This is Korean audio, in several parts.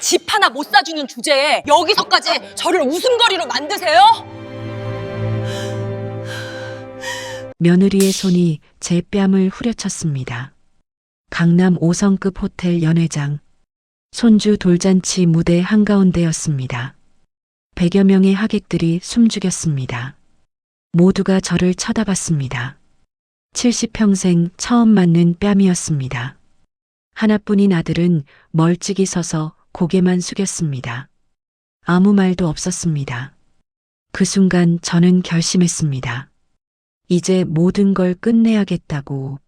집 하나 못 사주는 주제에 여기서까지 저를 웃음거리로 만드세요? 며느리의 손이 제 뺨을 후려쳤습니다. 강남 5성급 호텔 연회장. 손주 돌잔치 무대 한가운데였습니다. 100여 명의 하객들이 숨죽였습니다. 모두가 저를 쳐다봤습니다. 70평생 처음 맞는 뺨이었습니다. 하나뿐인 아들은 멀찍이 서서 고개만 숙였습니다. 아무 말도 없었습니다. 그 순간 저는 결심했습니다. 이제 모든 걸 끝내야겠다고.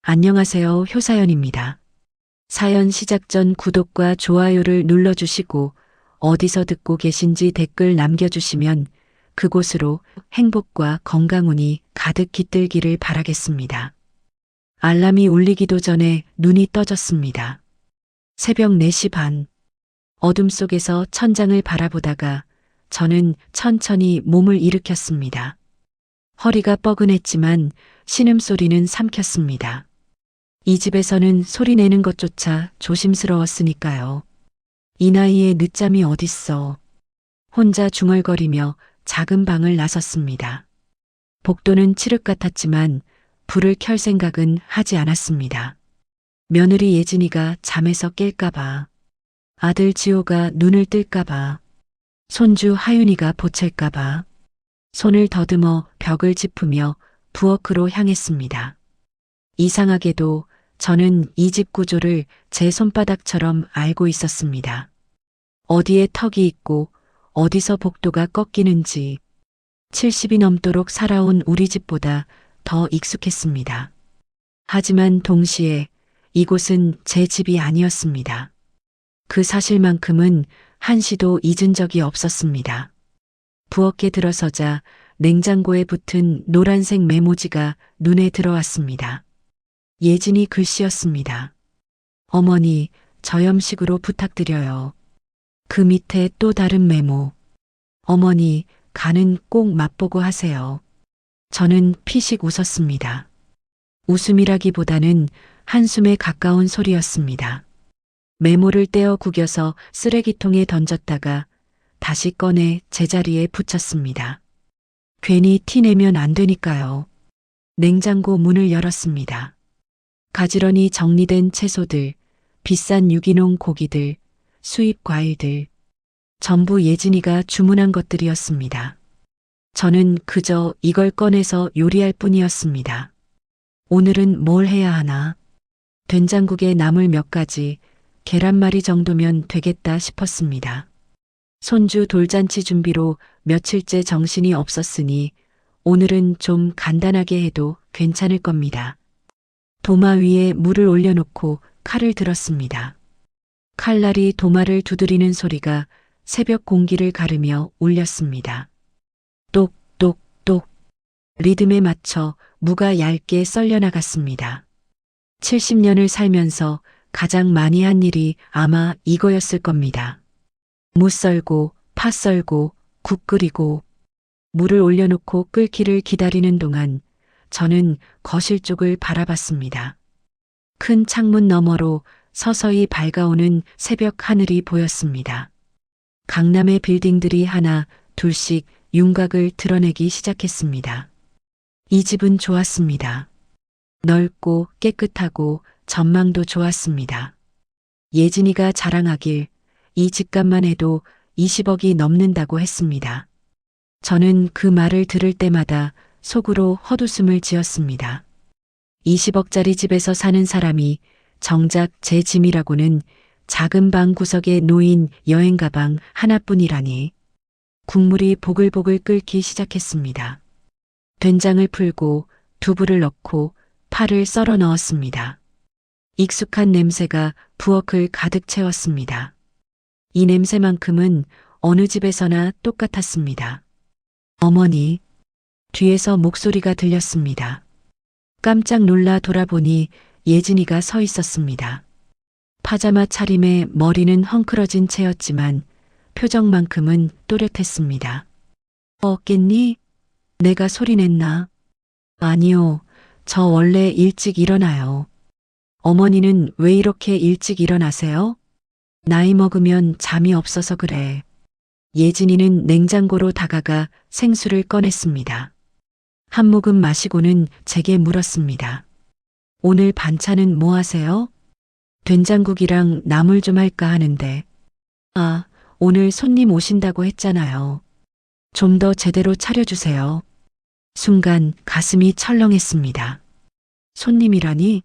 안녕하세요, 효사연입니다. 사연 시작 전 구독과 좋아요를 눌러주시고 어디서 듣고 계신지 댓글 남겨주시면 그곳으로 행복과 건강운이 가득 깃들기를 바라겠습니다. 알람이 울리기도 전에 눈이 떠졌습니다. 새벽 4시 반. 어둠 속에서 천장을 바라보다가 저는 천천히 몸을 일으켰습니다. 허리가 뻐근했지만 신음소리는 삼켰습니다. 이 집에서는 소리 내는 것조차 조심스러웠으니까요. 이 나이에 늦잠이 어딨어. 혼자 중얼거리며 작은 방을 나섰습니다. 복도는 칠흑 같았지만 불을 켤 생각은 하지 않았습니다. 며느리 예진이가 잠에서 깰까봐, 아들 지호가 눈을 뜰까봐, 손주 하윤이가 보챌까봐 손을 더듬어 벽을 짚으며 부엌으로 향했습니다. 이상하게도 저는 이 집 구조를 제 손바닥처럼 알고 있었습니다. 어디에 턱이 있고 어디서 복도가 꺾이는지 70이 넘도록 살아온 우리 집보다 더 익숙했습니다. 하지만 동시에 이곳은 제 집이 아니었습니다. 그 사실만큼은 한시도 잊은 적이 없었습니다. 부엌에 들어서자 냉장고에 붙은 노란색 메모지가 눈에 들어왔습니다. 예진이 글씨였습니다. 어머니, 저염식으로 부탁드려요. 그 밑에 또 다른 메모. 어머니, 간은 꼭 맛보고 하세요. 저는 피식 웃었습니다. 웃음이라기보다는 한숨에 가까운 소리였습니다. 메모를 떼어 구겨서 쓰레기통에 던졌다가 다시 꺼내 제자리에 붙였습니다. 괜히 티 내면 안 되니까요. 냉장고 문을 열었습니다. 가지런히 정리된 채소들, 비싼 유기농 고기들, 수입 과일들, 전부 예진이가 주문한 것들이었습니다. 저는 그저 이걸 꺼내서 요리할 뿐이었습니다. 오늘은 뭘 해야 하나? 된장국에 나물 몇 가지, 계란말이 정도면 되겠다 싶었습니다. 손주 돌잔치 준비로 며칠째 정신이 없었으니 오늘은 좀 간단하게 해도 괜찮을 겁니다. 도마 위에 물을 올려놓고 칼을 들었습니다. 칼날이 도마를 두드리는 소리가 새벽 공기를 가르며 울렸습니다. 똑똑똑. 리듬에 맞춰 무가 얇게 썰려나갔습니다. 70년을 살면서 가장 많이 한 일이 아마 이거였을 겁니다. 무 썰고, 파 썰고, 국 끓이고, 물을 올려놓고 끓기를 기다리는 동안 저는 거실 쪽을 바라봤습니다. 큰 창문 너머로 서서히 밝아오는 새벽 하늘이 보였습니다. 강남의 빌딩들이 하나, 둘씩 윤곽을 드러내기 시작했습니다. 이 집은 좋았습니다. 넓고 깨끗하고 전망도 좋았습니다. 예진이가 자랑하길 이 집값만 해도 20억이 넘는다고 했습니다. 저는 그 말을 들을 때마다 속으로 헛웃음을 지었습니다. 20억짜리 집에서 사는 사람이 정작 제 짐이라고는 작은 방 구석에 놓인 여행 가방 하나뿐이라니. 국물이 보글보글 끓기 시작했습니다. 된장을 풀고 두부를 넣고 파를 썰어 넣었습니다. 익숙한 냄새가 부엌을 가득 채웠습니다. 이 냄새만큼은 어느 집에서나 똑같았습니다. 어머니, 뒤에서 목소리가 들렸습니다. 깜짝 놀라 돌아보니 예진이가 서 있었습니다. 파자마 차림에 머리는 헝클어진 채였지만 표정만큼은 또렷했습니다. 깼니? 내가 소리냈나? 아니요, 저 원래 일찍 일어나요. 어머니는 왜 이렇게 일찍 일어나세요? 나이 먹으면 잠이 없어서 그래. 예진이는 냉장고로 다가가 생수를 꺼냈습니다. 한 모금 마시고는 제게 물었습니다. 오늘 반찬은 뭐 하세요? 된장국이랑 나물 좀 할까 하는데. 아, 오늘 손님 오신다고 했잖아요. 좀 더 제대로 차려주세요. 순간 가슴이 철렁했습니다. 손님이라니?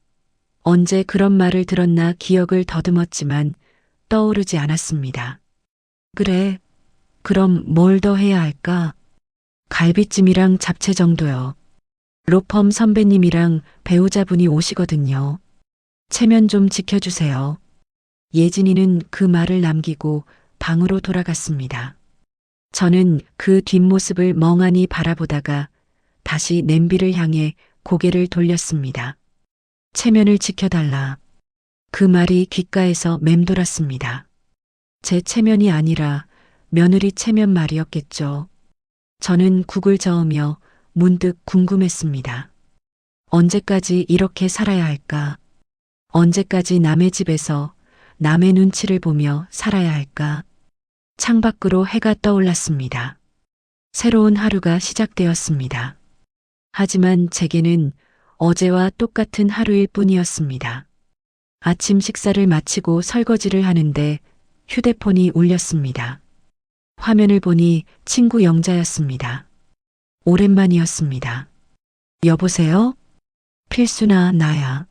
언제 그런 말을 들었나 기억을 더듬었지만 떠오르지 않았습니다. 그래, 그럼 뭘 더 해야 할까? 갈비찜이랑 잡채 정도요. 로펌 선배님이랑 배우자분이 오시거든요. 체면 좀 지켜주세요. 예진이는 그 말을 남기고 방으로 돌아갔습니다. 저는 그 뒷모습을 멍하니 바라보다가 다시 냄비를 향해 고개를 돌렸습니다. 체면을 지켜달라. 그 말이 귓가에서 맴돌았습니다. 제 체면이 아니라 며느리 체면 말이었겠죠. 저는 국을 저으며 문득 궁금했습니다. 언제까지 이렇게 살아야 할까? 언제까지 남의 집에서 남의 눈치를 보며 살아야 할까? 창밖으로 해가 떠올랐습니다. 새로운 하루가 시작되었습니다. 하지만 제게는 어제와 똑같은 하루일 뿐이었습니다. 아침 식사를 마치고 설거지를 하는데 휴대폰이 울렸습니다. 화면을 보니 친구 영자였습니다. 오랜만이었습니다. 여보세요? 필수나 나야.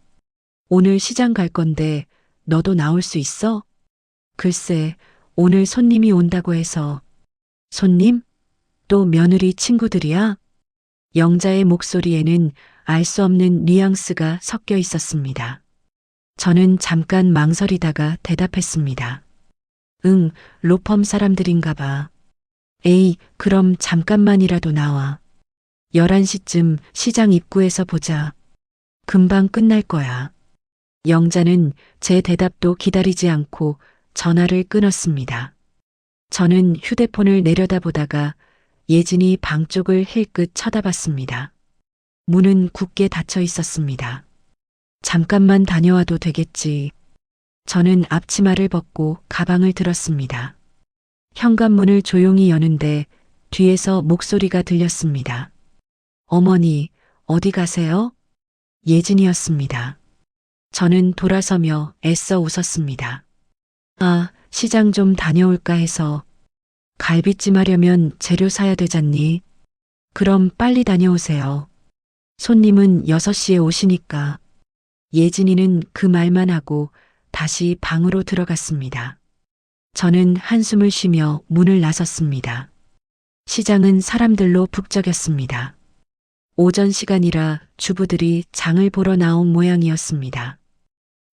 오늘 시장 갈 건데 너도 나올 수 있어? 글쎄, 오늘 손님이 온다고 해서. 손님? 또 며느리 친구들이야? 영자의 목소리에는 알 수 없는 뉘앙스가 섞여 있었습니다. 저는 잠깐 망설이다가 대답했습니다. 응, 로펌 사람들인가 봐. 에이, 그럼 잠깐만이라도 나와. 11시쯤 시장 입구에서 보자. 금방 끝날 거야. 영자는 제 대답도 기다리지 않고 전화를 끊었습니다. 저는 휴대폰을 내려다보다가 예진이 방 쪽을 힐끗 쳐다봤습니다. 문은 굳게 닫혀 있었습니다. 잠깐만 다녀와도 되겠지. 저는 앞치마를 벗고 가방을 들었습니다. 현관문을 조용히 여는데 뒤에서 목소리가 들렸습니다. 어머니, 어디 가세요? 예진이었습니다. 저는 돌아서며 애써 웃었습니다. 아, 시장 좀 다녀올까 해서. 갈비찜 하려면 재료 사야 되잖니. 그럼 빨리 다녀오세요. 손님은 6시에 오시니까. 예진이는 그 말만 하고 다시 방으로 들어갔습니다. 저는 한숨을 쉬며 문을 나섰습니다. 시장은 사람들로 북적였습니다. 오전 시간이라 주부들이 장을 보러 나온 모양이었습니다.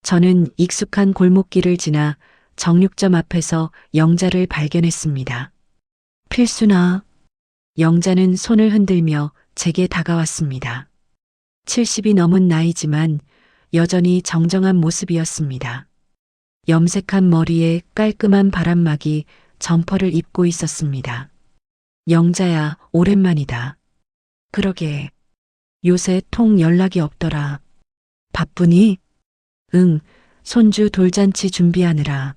저는 익숙한 골목길을 지나 정육점 앞에서 영자를 발견했습니다. 필수나. 영자는 손을 흔들며 제게 다가왔습니다. 70이 넘은 나이지만 여전히 정정한 모습이었습니다. 염색한 머리에 깔끔한 바람막이 점퍼를 입고 있었습니다. 영자야, 오랜만이다. 그러게. 요새 통 연락이 없더라. 바쁘니? 응, 손주 돌잔치 준비하느라.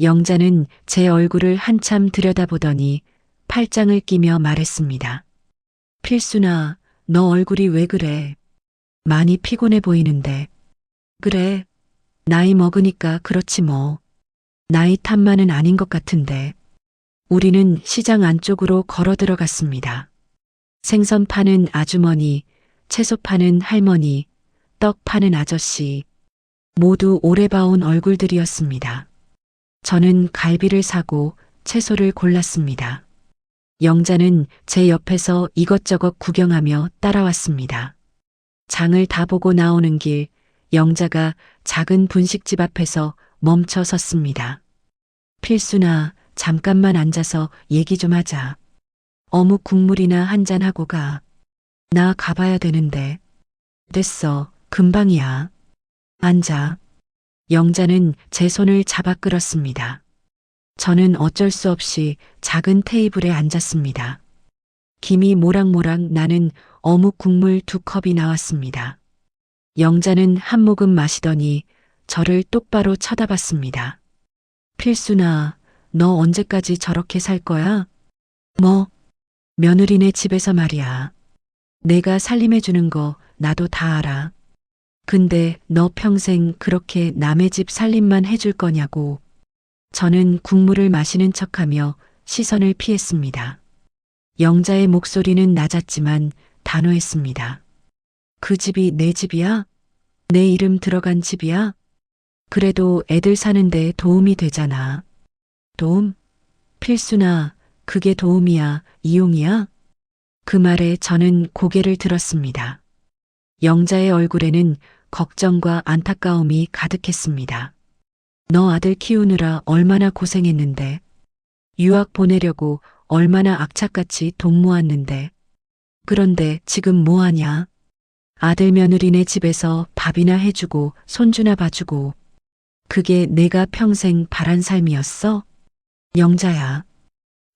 영자는 제 얼굴을 한참 들여다보더니 팔짱을 끼며 말했습니다. 필수나, 너 얼굴이 왜 그래? 많이 피곤해 보이는데. 그래. 나이 먹으니까 그렇지 뭐. 나이 탓만은 아닌 것 같은데. 우리는 시장 안쪽으로 걸어 들어갔습니다. 생선 파는 아주머니, 채소 파는 할머니, 떡 파는 아저씨. 모두 오래 봐온 얼굴들이었습니다. 저는 갈비를 사고 채소를 골랐습니다. 영자는 제 옆에서 이것저것 구경하며 따라왔습니다. 장을 다 보고 나오는 길, 영자가 작은 분식집 앞에서 멈춰 섰습니다. 필수나, 잠깐만 앉아서 얘기 좀 하자. 어묵 국물이나 한잔 하고 가. 나 가봐야 되는데. 됐어, 금방이야. 앉아. 영자는 제 손을 잡아 끌었습니다. 저는 어쩔 수 없이 작은 테이블에 앉았습니다. 김이 모락모락 나는 어묵 국물 2컵이 나왔습니다. 영자는 한 모금 마시더니 저를 똑바로 쳐다봤습니다. 필순아, 너 언제까지 저렇게 살 거야? 뭐, 며느리네 집에서 말이야. 내가 살림해주는 거 나도 다 알아. 근데 너 평생 그렇게 남의 집 살림만 해줄 거냐고. 저는 국물을 마시는 척하며 시선을 피했습니다. 영자의 목소리는 낮았지만 단호했습니다. 그 집이 내 집이야? 내 이름 들어간 집이야? 그래도 애들 사는데 도움이 되잖아. 도움? 필수나, 그게 도움이야, 이용이야? 그 말에 저는 고개를 들었습니다. 영자의 얼굴에는 걱정과 안타까움이 가득했습니다. 너 아들 키우느라 얼마나 고생했는데, 유학 보내려고 얼마나 악착같이 돈 모았는데, 그런데 지금 뭐 하냐? 아들 며느리네 집에서 밥이나 해주고 손주나 봐주고, 그게 내가 평생 바란 삶이었어? 영자야.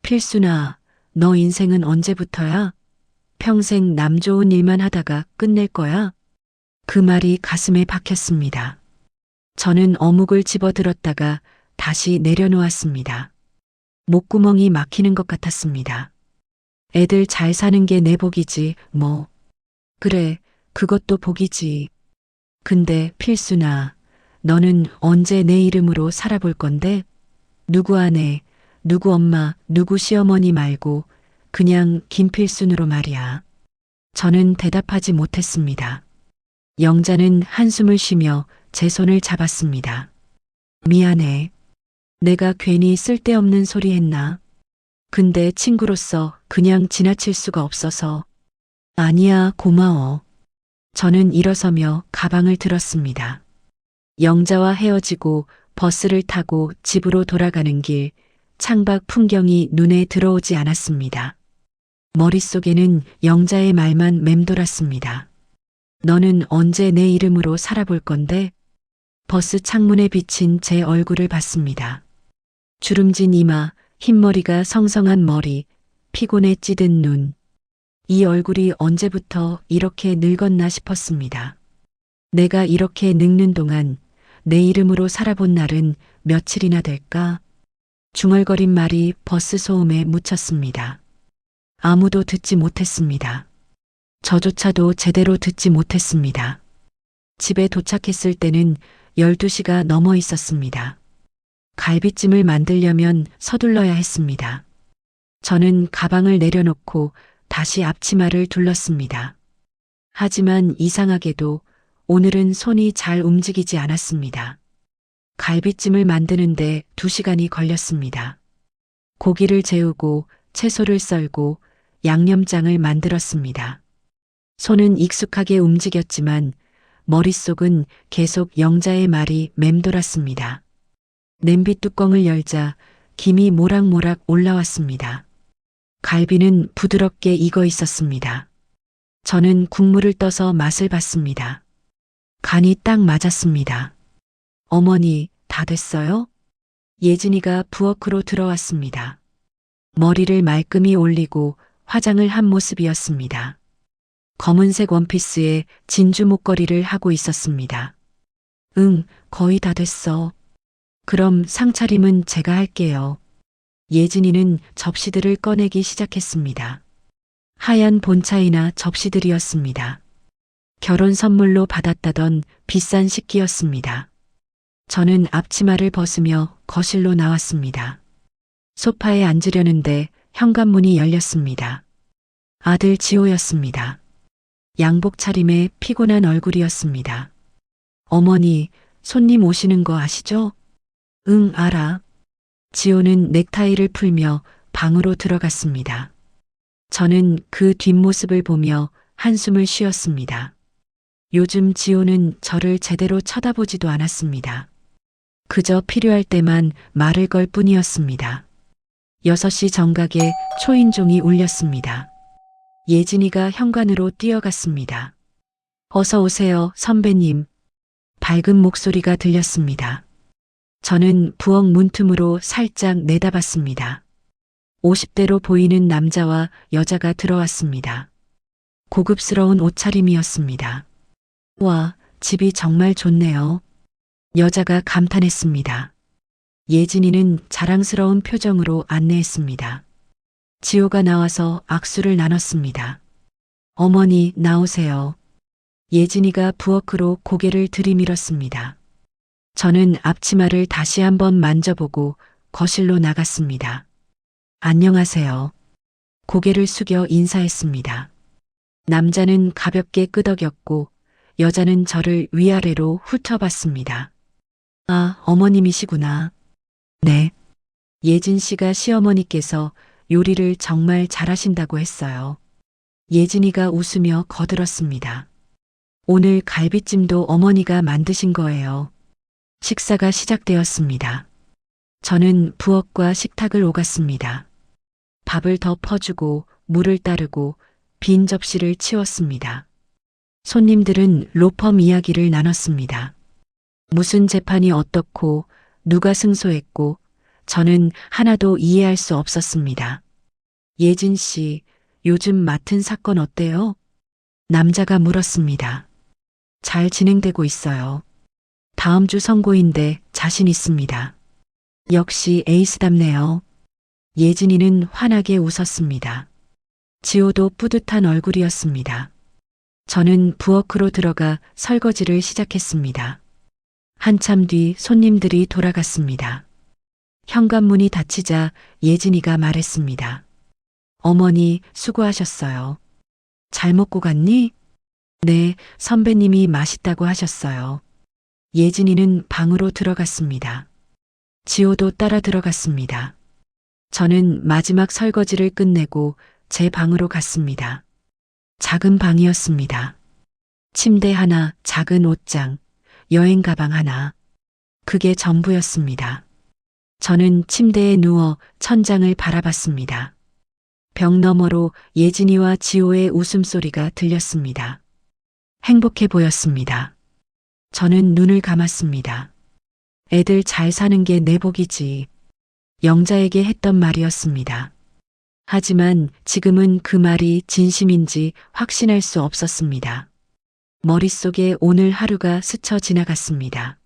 필수나, 너 인생은 언제부터야? 평생 남 좋은 일만 하다가 끝낼 거야? 그 말이 가슴에 박혔습니다. 저는 어묵을 집어들었다가 다시 내려놓았습니다. 목구멍이 막히는 것 같았습니다. 애들 잘 사는 게 내 복이지, 뭐. 그래, 그것도 복이지. 근데 필수나, 너는 언제 내 이름으로 살아볼 건데? 누구 아내, 누구 엄마, 누구 시어머니 말고 그냥 김필순으로 말이야. 저는 대답하지 못했습니다. 영자는 한숨을 쉬며 제 손을 잡았습니다. 미안해. 내가 괜히 쓸데없는 소리 했나? 근데 친구로서 그냥 지나칠 수가 없어서. 아니야, 고마워. 저는 일어서며 가방을 들었습니다. 영자와 헤어지고 버스를 타고 집으로 돌아가는 길, 창밖 풍경이 눈에 들어오지 않았습니다. 머릿속에는 영자의 말만 맴돌았습니다. 너는 언제 내 이름으로 살아볼 건데? 버스 창문에 비친 제 얼굴을 봤습니다. 주름진 이마, 흰머리가 성성한 머리, 피곤에 찌든 눈. 이 얼굴이 언제부터 이렇게 늙었나 싶었습니다. 내가 이렇게 늙는 동안 내 이름으로 살아본 날은 며칠이나 될까? 중얼거린 말이 버스 소음에 묻혔습니다. 아무도 듣지 못했습니다. 저조차도 제대로 듣지 못했습니다. 집에 도착했을 때는 12시가 넘어 있었습니다. 갈비찜을 만들려면 서둘러야 했습니다. 저는 가방을 내려놓고 다시 앞치마를 둘렀습니다. 하지만 이상하게도 오늘은 손이 잘 움직이지 않았습니다. 갈비찜을 만드는데 2시간이 걸렸습니다. 고기를 재우고 채소를 썰고 양념장을 만들었습니다. 손은 익숙하게 움직였지만 머릿속은 계속 영자의 말이 맴돌았습니다. 냄비 뚜껑을 열자 김이 모락모락 올라왔습니다. 갈비는 부드럽게 익어 있었습니다. 저는 국물을 떠서 맛을 봤습니다. 간이 딱 맞았습니다. 어머니, 다 됐어요? 예진이가 부엌으로 들어왔습니다. 머리를 말끔히 올리고 화장을 한 모습이었습니다. 검은색 원피스에 진주 목걸이를 하고 있었습니다. 응, 거의 다 됐어. 그럼 상차림은 제가 할게요. 예진이는 접시들을 꺼내기 시작했습니다. 하얀 본차이나 접시들이었습니다. 결혼 선물로 받았다던 비싼 식기였습니다. 저는 앞치마를 벗으며 거실로 나왔습니다. 소파에 앉으려는데 현관문이 열렸습니다. 아들 지호였습니다. 양복 차림에 피곤한 얼굴이었습니다. 어머니, 손님 오시는 거 아시죠? 응, 알아. 지호는 넥타이를 풀며 방으로 들어갔습니다. 저는 그 뒷모습을 보며 한숨을 쉬었습니다. 요즘 지호는 저를 제대로 쳐다보지도 않았습니다. 그저 필요할 때만 말을 걸 뿐이었습니다. 6시 정각에 초인종이 울렸습니다. 예진이가 현관으로 뛰어갔습니다. 어서 오세요, 선배님. 밝은 목소리가 들렸습니다. 저는 부엌 문틈으로 살짝 내다봤습니다. 50대로 보이는 남자와 여자가 들어왔습니다. 고급스러운 옷차림이었습니다. 와, 집이 정말 좋네요. 여자가 감탄했습니다. 예진이는 자랑스러운 표정으로 안내했습니다. 지호가 나와서 악수를 나눴습니다. 어머니 나오세요. 예진이가 부엌으로 고개를 들이밀었습니다. 저는 앞치마를 다시 한번 만져보고 거실로 나갔습니다. 안녕하세요. 고개를 숙여 인사했습니다. 남자는 가볍게 끄덕였고 여자는 저를 위아래로 훑어봤습니다. 아, 어머님이시구나. 네. 예진 씨가 시어머니께서 요리를 정말 잘하신다고 했어요. 예진이가 웃으며 거들었습니다. 오늘 갈비찜도 어머니가 만드신 거예요. 식사가 시작되었습니다. 저는 부엌과 식탁을 오갔습니다. 밥을 더 퍼주고 물을 따르고 빈 접시를 치웠습니다. 손님들은 로펌 이야기를 나눴습니다. 무슨 재판이 어떻고 누가 승소했고 저는 하나도 이해할 수 없었습니다. 예진 씨, 요즘 맡은 사건 어때요? 남자가 물었습니다. 잘 진행되고 있어요. 다음 주 선고인데 자신 있습니다. 역시 에이스답네요. 예진이는 환하게 웃었습니다. 지호도 뿌듯한 얼굴이었습니다. 저는 부엌으로 들어가 설거지를 시작했습니다. 한참 뒤 손님들이 돌아갔습니다. 현관문이 닫히자 예진이가 말했습니다. 어머니 수고하셨어요. 잘 먹고 갔니? 네, 선배님이 맛있다고 하셨어요. 예진이는 방으로 들어갔습니다. 지호도 따라 들어갔습니다. 저는 마지막 설거지를 끝내고 제 방으로 갔습니다. 작은 방이었습니다. 침대 하나, 작은 옷장, 여행 가방 하나. 그게 전부였습니다. 저는 침대에 누워 천장을 바라봤습니다. 벽 너머로 예진이와 지호의 웃음소리가 들렸습니다. 행복해 보였습니다. 저는 눈을 감았습니다. 애들 잘 사는 게 내 복이지. 영자에게 했던 말이었습니다. 하지만 지금은 그 말이 진심인지 확신할 수 없었습니다. 머릿속에 오늘 하루가 스쳐 지나갔습니다.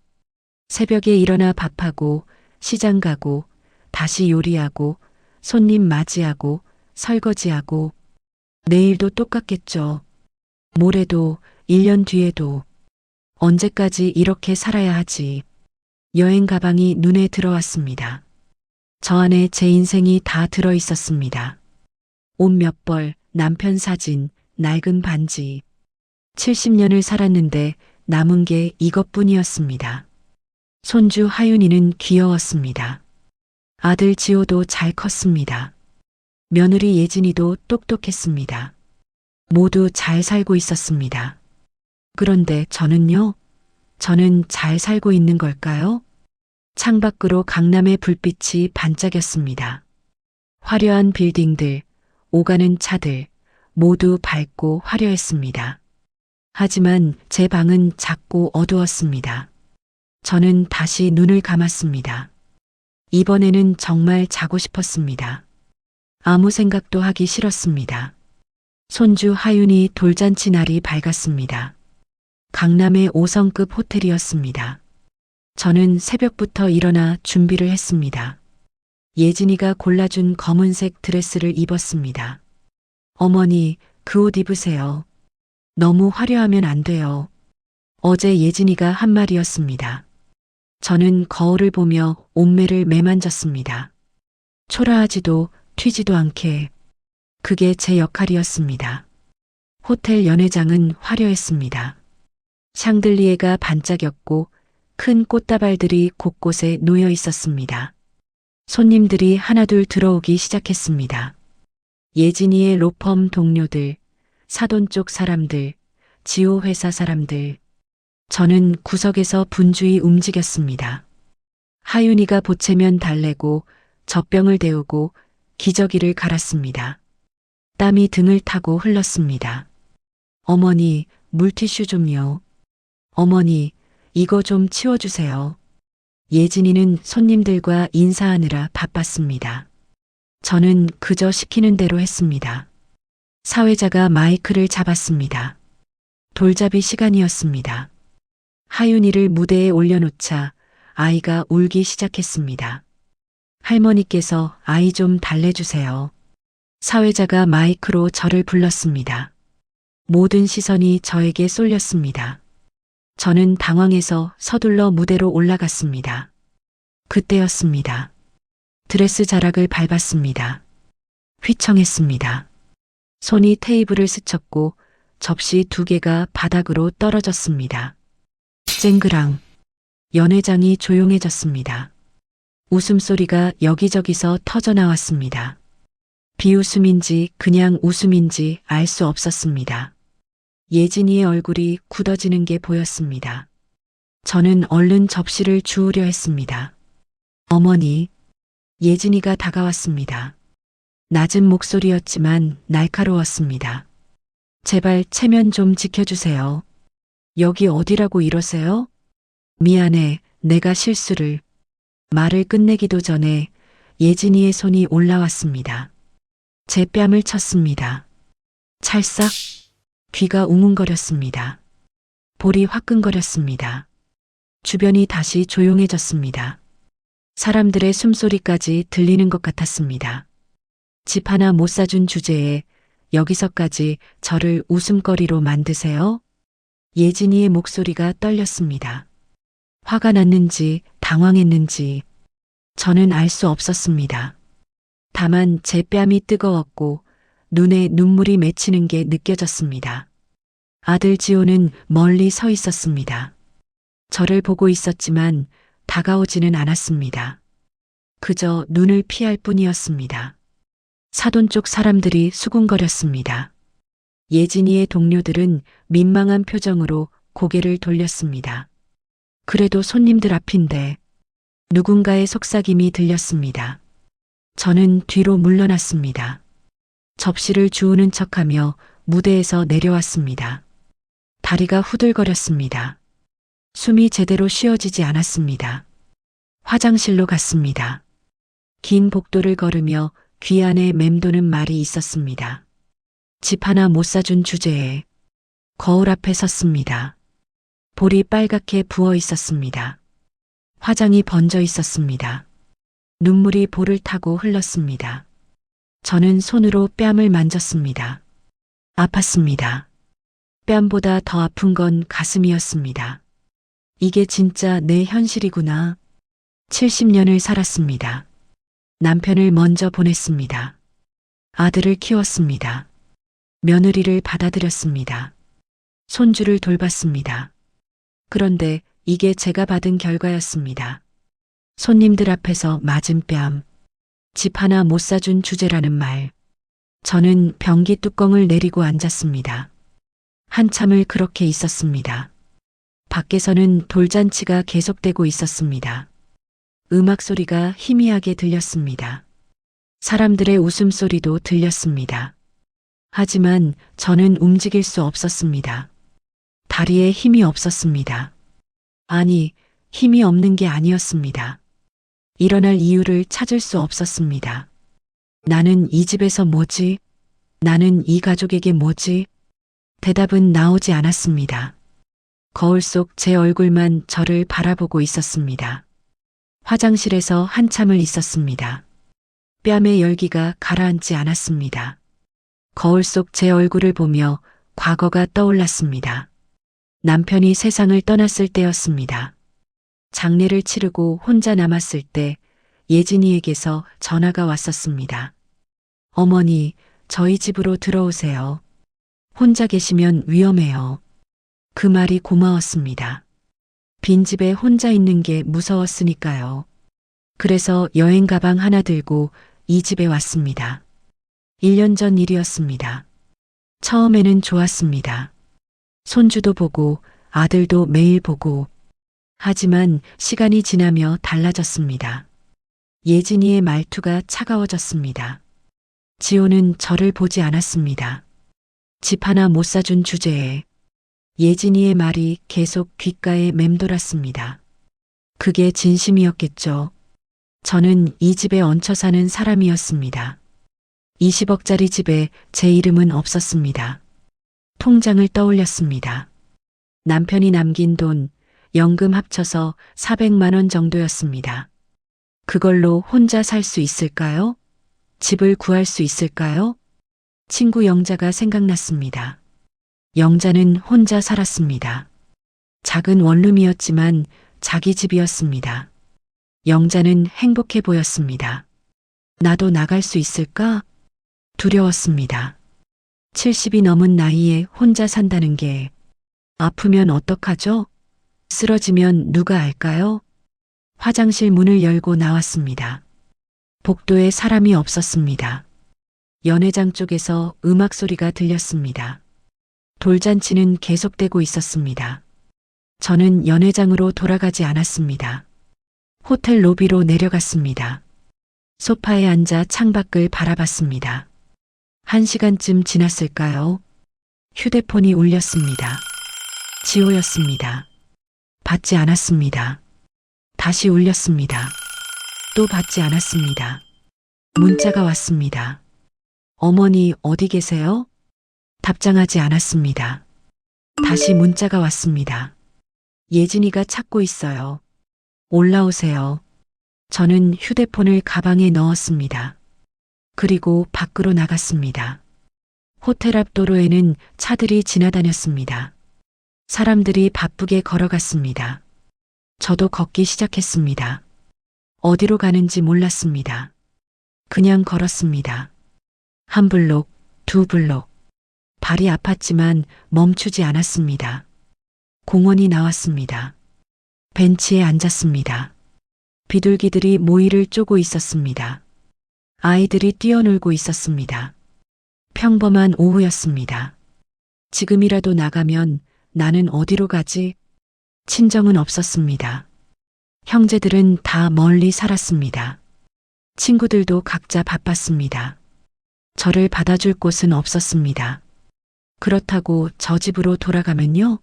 새벽에 일어나 밥하고 시장 가고 다시 요리하고 손님 맞이하고 설거지하고 내일도 똑같겠죠. 모레도 1년 뒤에도 언제까지 이렇게 살아야 하지. 여행 가방이 눈에 들어왔습니다. 저 안에 제 인생이 다 들어 있었습니다. 옷 몇 벌, 남편 사진, 낡은 반지. 70년을 살았는데 남은 게 이것뿐이었습니다. 손주 하윤이는 귀여웠습니다. 아들 지호도 잘 컸습니다. 며느리 예진이도 똑똑했습니다. 모두 잘 살고 있었습니다. 그런데 저는요? 저는 잘 살고 있는 걸까요? 창밖으로 강남의 불빛이 반짝였습니다. 화려한 빌딩들, 오가는 차들, 모두 밝고 화려했습니다. 하지만 제 방은 작고 어두웠습니다. 저는 다시 눈을 감았습니다. 이번에는 정말 자고 싶었습니다. 아무 생각도 하기 싫었습니다. 손주 하윤이 돌잔치 날이 밝았습니다. 강남의 5성급 호텔이었습니다. 저는 새벽부터 일어나 준비를 했습니다. 예진이가 골라준 검은색 드레스를 입었습니다. 어머니, 그 옷 입으세요. 너무 화려하면 안 돼요. 어제 예진이가 한 말이었습니다. 저는 거울을 보며 옷매를 매만졌습니다. 초라하지도 튀지도 않게. 그게 제 역할이었습니다. 호텔 연회장은 화려했습니다. 샹들리에가 반짝였고 큰 꽃다발들이 곳곳에 놓여 있었습니다. 손님들이 하나둘 들어오기 시작했습니다. 예진이의 로펌 동료들, 사돈 쪽 사람들, 지호 회사 사람들. 저는 구석에서 분주히 움직였습니다. 하윤이가 보채면 달래고 젖병을 데우고 기저귀를 갈았습니다. 땀이 등을 타고 흘렀습니다. 어머니, 물티슈 좀요. 어머니, 이거 좀 치워주세요. 예진이는 손님들과 인사하느라 바빴습니다. 저는 그저 시키는 대로 했습니다. 사회자가 마이크를 잡았습니다. 돌잡이 시간이었습니다. 하윤이를 무대에 올려놓자 아이가 울기 시작했습니다. 할머니께서 아이 좀 달래주세요. 사회자가 마이크로 저를 불렀습니다. 모든 시선이 저에게 쏠렸습니다. 저는 당황해서 서둘러 무대로 올라갔습니다. 그때였습니다. 드레스 자락을 밟았습니다. 휘청했습니다. 손이 테이블을 스쳤고 접시 2개가 바닥으로 떨어졌습니다. 쨍그랑. 연회장이 조용해졌습니다. 웃음소리가 여기저기서 터져나왔습니다. 비웃음인지 그냥 웃음인지 알 수 없었습니다. 예진이의 얼굴이 굳어지는 게 보였습니다. 저는 얼른 접시를 주우려 했습니다. 어머니, 예진이가 다가왔습니다. 낮은 목소리였지만 날카로웠습니다. 제발 체면 좀 지켜주세요. 여기 어디라고 이러세요? 미안해, 내가 실수를. 말을 끝내기도 전에 예진이의 손이 올라왔습니다. 제 뺨을 쳤습니다. 찰싹. 귀가 웅웅거렸습니다. 볼이 화끈거렸습니다. 주변이 다시 조용해졌습니다. 사람들의 숨소리까지 들리는 것 같았습니다. 집 하나 못 사준 주제에 여기서까지 저를 웃음거리로 만드세요? 예진이의 목소리가 떨렸습니다. 화가 났는지 당황했는지 저는 알 수 없었습니다. 다만 제 뺨이 뜨거웠고 눈에 눈물이 맺히는 게 느껴졌습니다. 아들 지호는 멀리 서 있었습니다. 저를 보고 있었지만 다가오지는 않았습니다. 그저 눈을 피할 뿐이었습니다. 사돈 쪽 사람들이 수군거렸습니다. 예진이의 동료들은 민망한 표정으로 고개를 돌렸습니다. 그래도 손님들 앞인데 누군가의 속삭임이 들렸습니다. 저는 뒤로 물러났습니다. 접시를 주우는 척하며 무대에서 내려왔습니다. 다리가 후들거렸습니다. 숨이 제대로 쉬어지지 않았습니다. 화장실로 갔습니다. 긴 복도를 걸으며 귀 안에 맴도는 말이 있었습니다. 집 하나 못 사준 주제에 거울 앞에 섰습니다. 볼이 빨갛게 부어 있었습니다. 화장이 번져 있었습니다. 눈물이 볼을 타고 흘렀습니다. 저는 손으로 뺨을 만졌습니다. 아팠습니다. 뺨보다 더 아픈 건 가슴이었습니다. 이게 진짜 내 현실이구나. 70년을 살았습니다. 남편을 먼저 보냈습니다. 아들을 키웠습니다. 며느리를 받아들였습니다. 손주를 돌봤습니다. 그런데 이게 제가 받은 결과였습니다. 손님들 앞에서 맞은 뺨, 집 하나 못 사준 주제라는 말. 저는 변기 뚜껑을 내리고 앉았습니다. 한참을 그렇게 있었습니다. 밖에서는 돌잔치가 계속되고 있었습니다. 음악 소리가 희미하게 들렸습니다. 사람들의 웃음소리도 들렸습니다. 하지만 저는 움직일 수 없었습니다. 다리에 힘이 없었습니다. 아니, 힘이 없는 게 아니었습니다. 일어날 이유를 찾을 수 없었습니다. 나는 이 집에서 뭐지? 나는 이 가족에게 뭐지? 대답은 나오지 않았습니다. 거울 속 제 얼굴만 저를 바라보고 있었습니다. 화장실에서 한참을 있었습니다. 뺨의 열기가 가라앉지 않았습니다. 거울 속 제 얼굴을 보며 과거가 떠올랐습니다. 남편이 세상을 떠났을 때였습니다. 장례를 치르고 혼자 남았을 때 예진이에게서 전화가 왔었습니다. 어머니, 저희 집으로 들어오세요. 혼자 계시면 위험해요. 그 말이 고마웠습니다. 빈집에 혼자 있는 게 무서웠으니까요. 그래서 여행 가방 하나 들고 이 집에 왔습니다. 1년 전 일이었습니다. 처음에는 좋았습니다. 손주도 보고 아들도 매일 보고. 하지만 시간이 지나며 달라졌습니다. 예진이의 말투가 차가워졌습니다. 지호는 저를 보지 않았습니다. 집 하나 못 사준 주제에 예진이의 말이 계속 귓가에 맴돌았습니다. 그게 진심이었겠죠. 저는 이 집에 얹혀 사는 사람이었습니다. 20억짜리 집에 제 이름은 없었습니다. 통장을 떠올렸습니다. 남편이 남긴 돈, 연금 합쳐서 400만 원 정도였습니다. 그걸로 혼자 살 수 있을까요? 집을 구할 수 있을까요? 친구 영자가 생각났습니다. 영자는 혼자 살았습니다. 작은 원룸이었지만 자기 집이었습니다. 영자는 행복해 보였습니다. 나도 나갈 수 있을까? 두려웠습니다. 70이 넘은 나이에 혼자 산다는 게 아프면 어떡하죠? 쓰러지면 누가 알까요? 화장실 문을 열고 나왔습니다. 복도에 사람이 없었습니다. 연회장 쪽에서 음악 소리가 들렸습니다. 돌잔치는 계속되고 있었습니다. 저는 연회장으로 돌아가지 않았습니다. 호텔 로비로 내려갔습니다. 소파에 앉아 창밖을 바라봤습니다. 1시간쯤 지났을까요? 휴대폰이 울렸습니다. 지호였습니다. 받지 않았습니다. 다시 울렸습니다. 또 받지 않았습니다. 문자가 왔습니다. 어머니 어디 계세요? 답장하지 않았습니다. 다시 문자가 왔습니다. 예진이가 찾고 있어요. 올라오세요. 저는 휴대폰을 가방에 넣었습니다. 그리고 밖으로 나갔습니다. 호텔 앞 도로에는 차들이 지나다녔습니다. 사람들이 바쁘게 걸어갔습니다. 저도 걷기 시작했습니다. 어디로 가는지 몰랐습니다. 그냥 걸었습니다. 한 블록, 두 블록. 발이 아팠지만 멈추지 않았습니다. 공원이 나왔습니다. 벤치에 앉았습니다. 비둘기들이 모이를 쪼고 있었습니다. 아이들이 뛰어놀고 있었습니다. 평범한 오후였습니다. 지금이라도 나가면 나는 어디로 가지? 친정은 없었습니다. 형제들은 다 멀리 살았습니다. 친구들도 각자 바빴습니다. 저를 받아줄 곳은 없었습니다. 그렇다고 저 집으로 돌아가면요?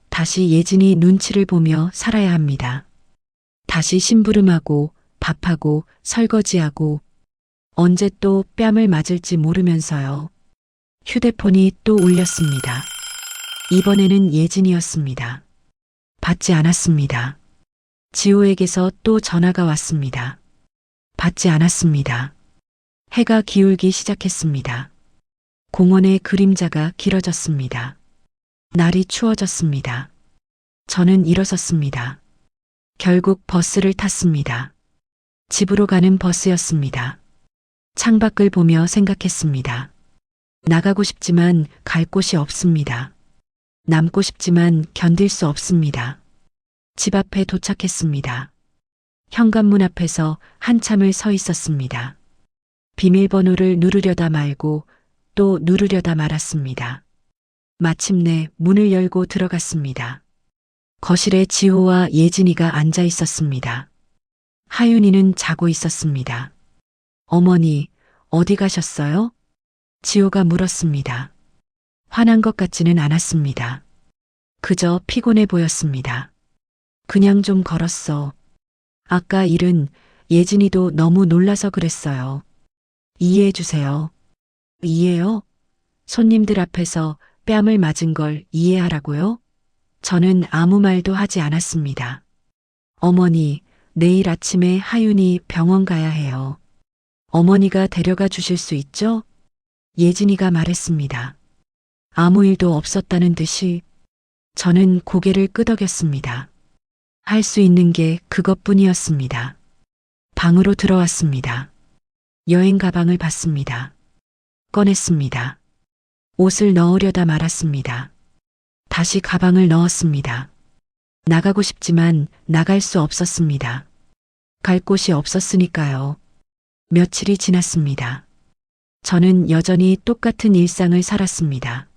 다시 예진이 눈치를 보며 살아야 합니다. 다시 심부름하고 밥하고 설거지하고 언제 또 뺨을 맞을지 모르면서요. 휴대폰이 또 울렸습니다. 이번에는 예진이었습니다. 받지 않았습니다. 지호에게서 또 전화가 왔습니다. 받지 않았습니다. 해가 기울기 시작했습니다. 공원의 그림자가 길어졌습니다. 날이 추워졌습니다. 저는 일어섰습니다. 결국 버스를 탔습니다. 집으로 가는 버스였습니다. 창밖을 보며 생각했습니다. 나가고 싶지만 갈 곳이 없습니다. 남고 싶지만 견딜 수 없습니다. 집 앞에 도착했습니다. 현관문 앞에서 한참을 서 있었습니다. 비밀번호를 누르려다 말고 또 누르려다 말았습니다. 마침내 문을 열고 들어갔습니다. 거실에 지호와 예진이가 앉아 있었습니다. 하윤이는 자고 있었습니다. 어머니, 어디 가셨어요? 지호가 물었습니다. 화난 것 같지는 않았습니다. 그저 피곤해 보였습니다. 그냥 좀 걸었어. 아까 일은 예진이도 너무 놀라서 그랬어요. 이해해 주세요. 이해요? 손님들 앞에서 뺨을 맞은 걸 이해하라고요? 저는 아무 말도 하지 않았습니다. 어머니, 내일 아침에 하윤이 병원 가야 해요. 어머니가 데려가 주실 수 있죠? 예진이가 말했습니다. 아무 일도 없었다는 듯이 저는 고개를 끄덕였습니다. 할 수 있는 게 그것뿐이었습니다. 방으로 들어왔습니다. 여행 가방을 봤습니다. 꺼냈습니다. 옷을 넣으려다 말았습니다. 다시 가방을 넣었습니다. 나가고 싶지만 나갈 수 없었습니다. 갈 곳이 없었으니까요. 며칠이 지났습니다. 저는 여전히 똑같은 일상을 살았습니다.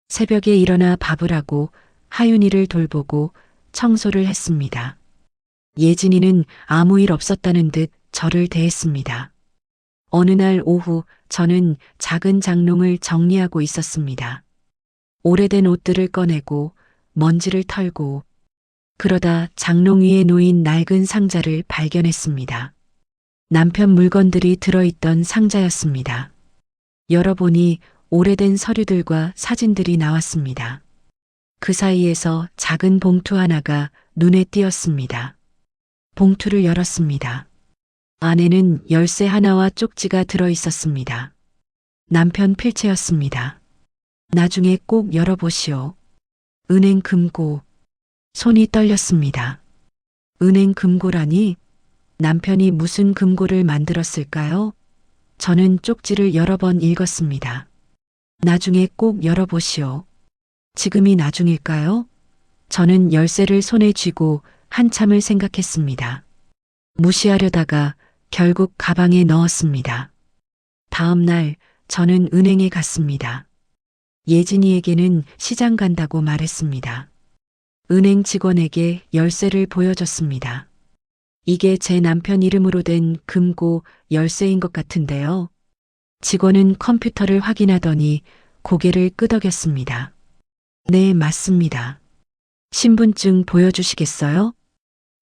새벽에 일어나 밥을 하고 하윤이를 돌보고 청소를 했습니다. 예진이는 아무 일 없었다는 듯 저를 대했습니다. 어느 날 오후 저는 작은 장롱을 정리하고 있었습니다. 오래된 옷들을 꺼내고 먼지를 털고 그러다 장롱 위에 놓인 낡은 상자를 발견했습니다. 남편 물건들이 들어있던 상자였습니다. 열어보니 오래된 서류들과 사진들이 나왔습니다. 그 사이에서 작은 봉투 하나가 눈에 띄었습니다. 봉투를 열었습니다. 안에는 열쇠 하나와 쪽지가 들어 있었습니다. 남편 필체였습니다. 나중에 꼭 열어보시오. 은행 금고. 손이 떨렸습니다. 은행 금고라니? 남편이 무슨 금고를 만들었을까요? 저는 쪽지를 여러 번 읽었습니다. 나중에 꼭 열어보시오. 지금이 나중일까요? 저는 열쇠를 손에 쥐고 한참을 생각했습니다. 무시하려다가 결국 가방에 넣었습니다. 다음 날 저는 은행에 갔습니다. 예진이에게는 시장 간다고 말했습니다. 은행 직원에게 열쇠를 보여줬습니다. 이게 제 남편 이름으로 된 금고 열쇠인 것 같은데요. 직원은 컴퓨터를 확인하더니 고개를 끄덕였습니다. 네, 맞습니다. 신분증 보여주시겠어요?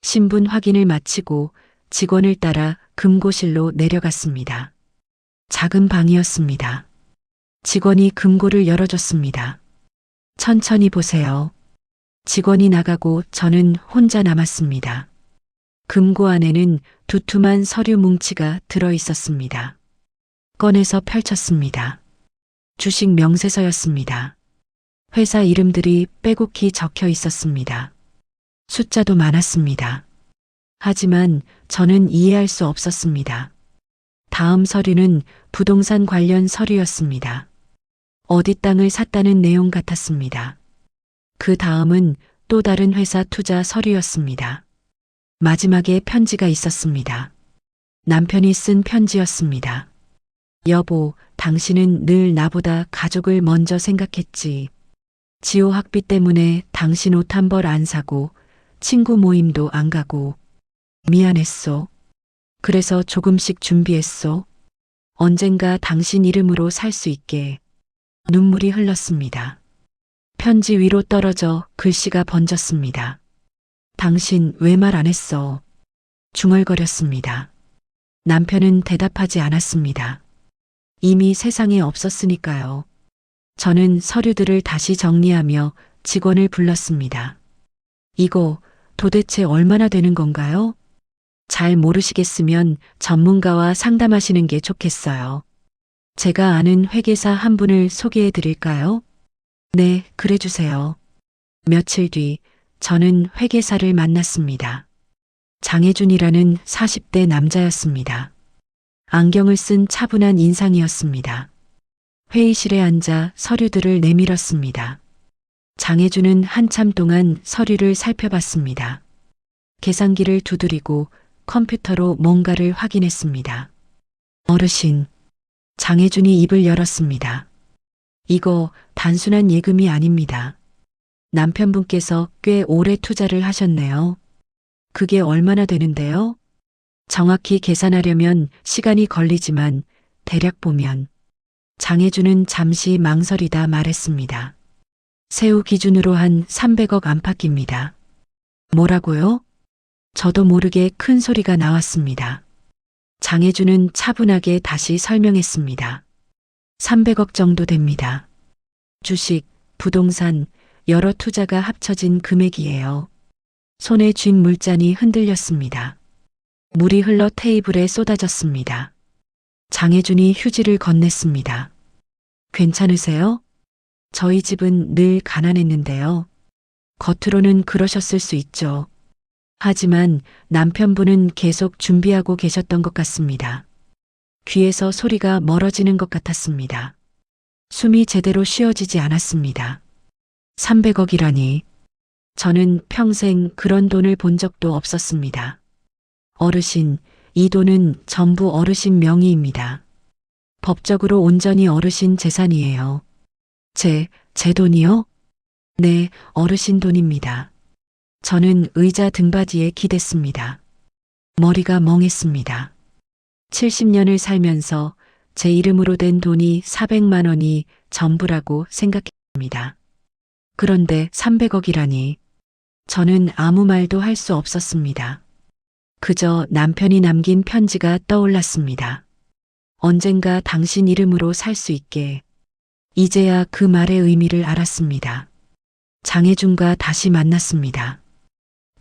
신분 확인을 마치고 직원을 따라 금고실로 내려갔습니다. 작은 방이었습니다. 직원이 금고를 열어줬습니다. 천천히 보세요. 직원이 나가고 저는 혼자 남았습니다. 금고 안에는 두툼한 서류 뭉치가 들어 있었습니다. 꺼내서 펼쳤습니다. 주식 명세서였습니다. 회사 이름들이 빼곡히 적혀 있었습니다. 숫자도 많았습니다. 하지만 저는 이해할 수 없었습니다. 다음 서류는 부동산 관련 서류였습니다. 어디 땅을 샀다는 내용 같았습니다. 그 다음은 또 다른 회사 투자 서류였습니다. 마지막에 편지가 있었습니다. 남편이 쓴 편지였습니다. 여보, 당신은 늘 나보다 가족을 먼저 생각했지. 지호 학비 때문에 당신 옷 한 벌 안 사고 친구 모임도 안 가고 미안했소. 그래서 조금씩 준비했소. 언젠가 당신 이름으로 살 수 있게. 눈물이 흘렀습니다. 편지 위로 떨어져 글씨가 번졌습니다. 당신 왜 말 안 했어? 중얼거렸습니다. 남편은 대답하지 않았습니다. 이미 세상에 없었으니까요. 저는 서류들을 다시 정리하며 직원을 불렀습니다. 이거 도대체 얼마나 되는 건가요? 잘 모르시겠으면 전문가와 상담하시는 게 좋겠어요. 제가 아는 회계사 한 분을 소개해 드릴까요? 네, 그래 주세요. 며칠 뒤 저는 회계사를 만났습니다. 장혜준이라는 40대 남자였습니다. 안경을 쓴 차분한 인상이었습니다. 회의실에 앉아 서류들을 내밀었습니다. 장혜준은 한참 동안 서류를 살펴봤습니다. 계산기를 두드리고 컴퓨터로 뭔가를 확인했습니다. 어르신, 장혜준이 입을 열었습니다. 이거 단순한 예금이 아닙니다. 남편분께서 꽤 오래 투자를 하셨네요. 그게 얼마나 되는데요? 정확히 계산하려면 시간이 걸리지만 대략 보면 장혜준은 잠시 망설이다 말했습니다. 세후 기준으로 한 300억 안팎입니다. 뭐라고요? 저도 모르게 큰 소리가 나왔습니다. 장혜준은 차분하게 다시 설명했습니다. 300억 정도 됩니다. 주식, 부동산, 여러 투자가 합쳐진 금액이에요. 손에 쥔 물잔이 흔들렸습니다. 물이 흘러 테이블에 쏟아졌습니다. 장혜준이 휴지를 건넸습니다. 괜찮으세요? 저희 집은 늘 가난했는데요. 겉으로는 그러셨을 수 있죠. 하지만 남편분은 계속 준비하고 계셨던 것 같습니다. 귀에서 소리가 멀어지는 것 같았습니다. 숨이 제대로 쉬어지지 않았습니다. 300억이라니. 저는 평생 그런 돈을 본 적도 없었습니다. 어르신, 이 돈은 전부 어르신 명의입니다. 법적으로 온전히 어르신 재산이에요. 제 돈이요? 네, 어르신 돈입니다. 저는 의자 등받이에 기댔습니다. 머리가 멍했습니다. 70년을 살면서 제 이름으로 된 돈이 400만 원이 전부라고 생각했습니다. 그런데 300억이라니. 저는 아무 말도 할 수 없었습니다. 그저 남편이 남긴 편지가 떠올랐습니다. 언젠가 당신 이름으로 살 수 있게. 이제야 그 말의 의미를 알았습니다. 장혜준과 다시 만났습니다.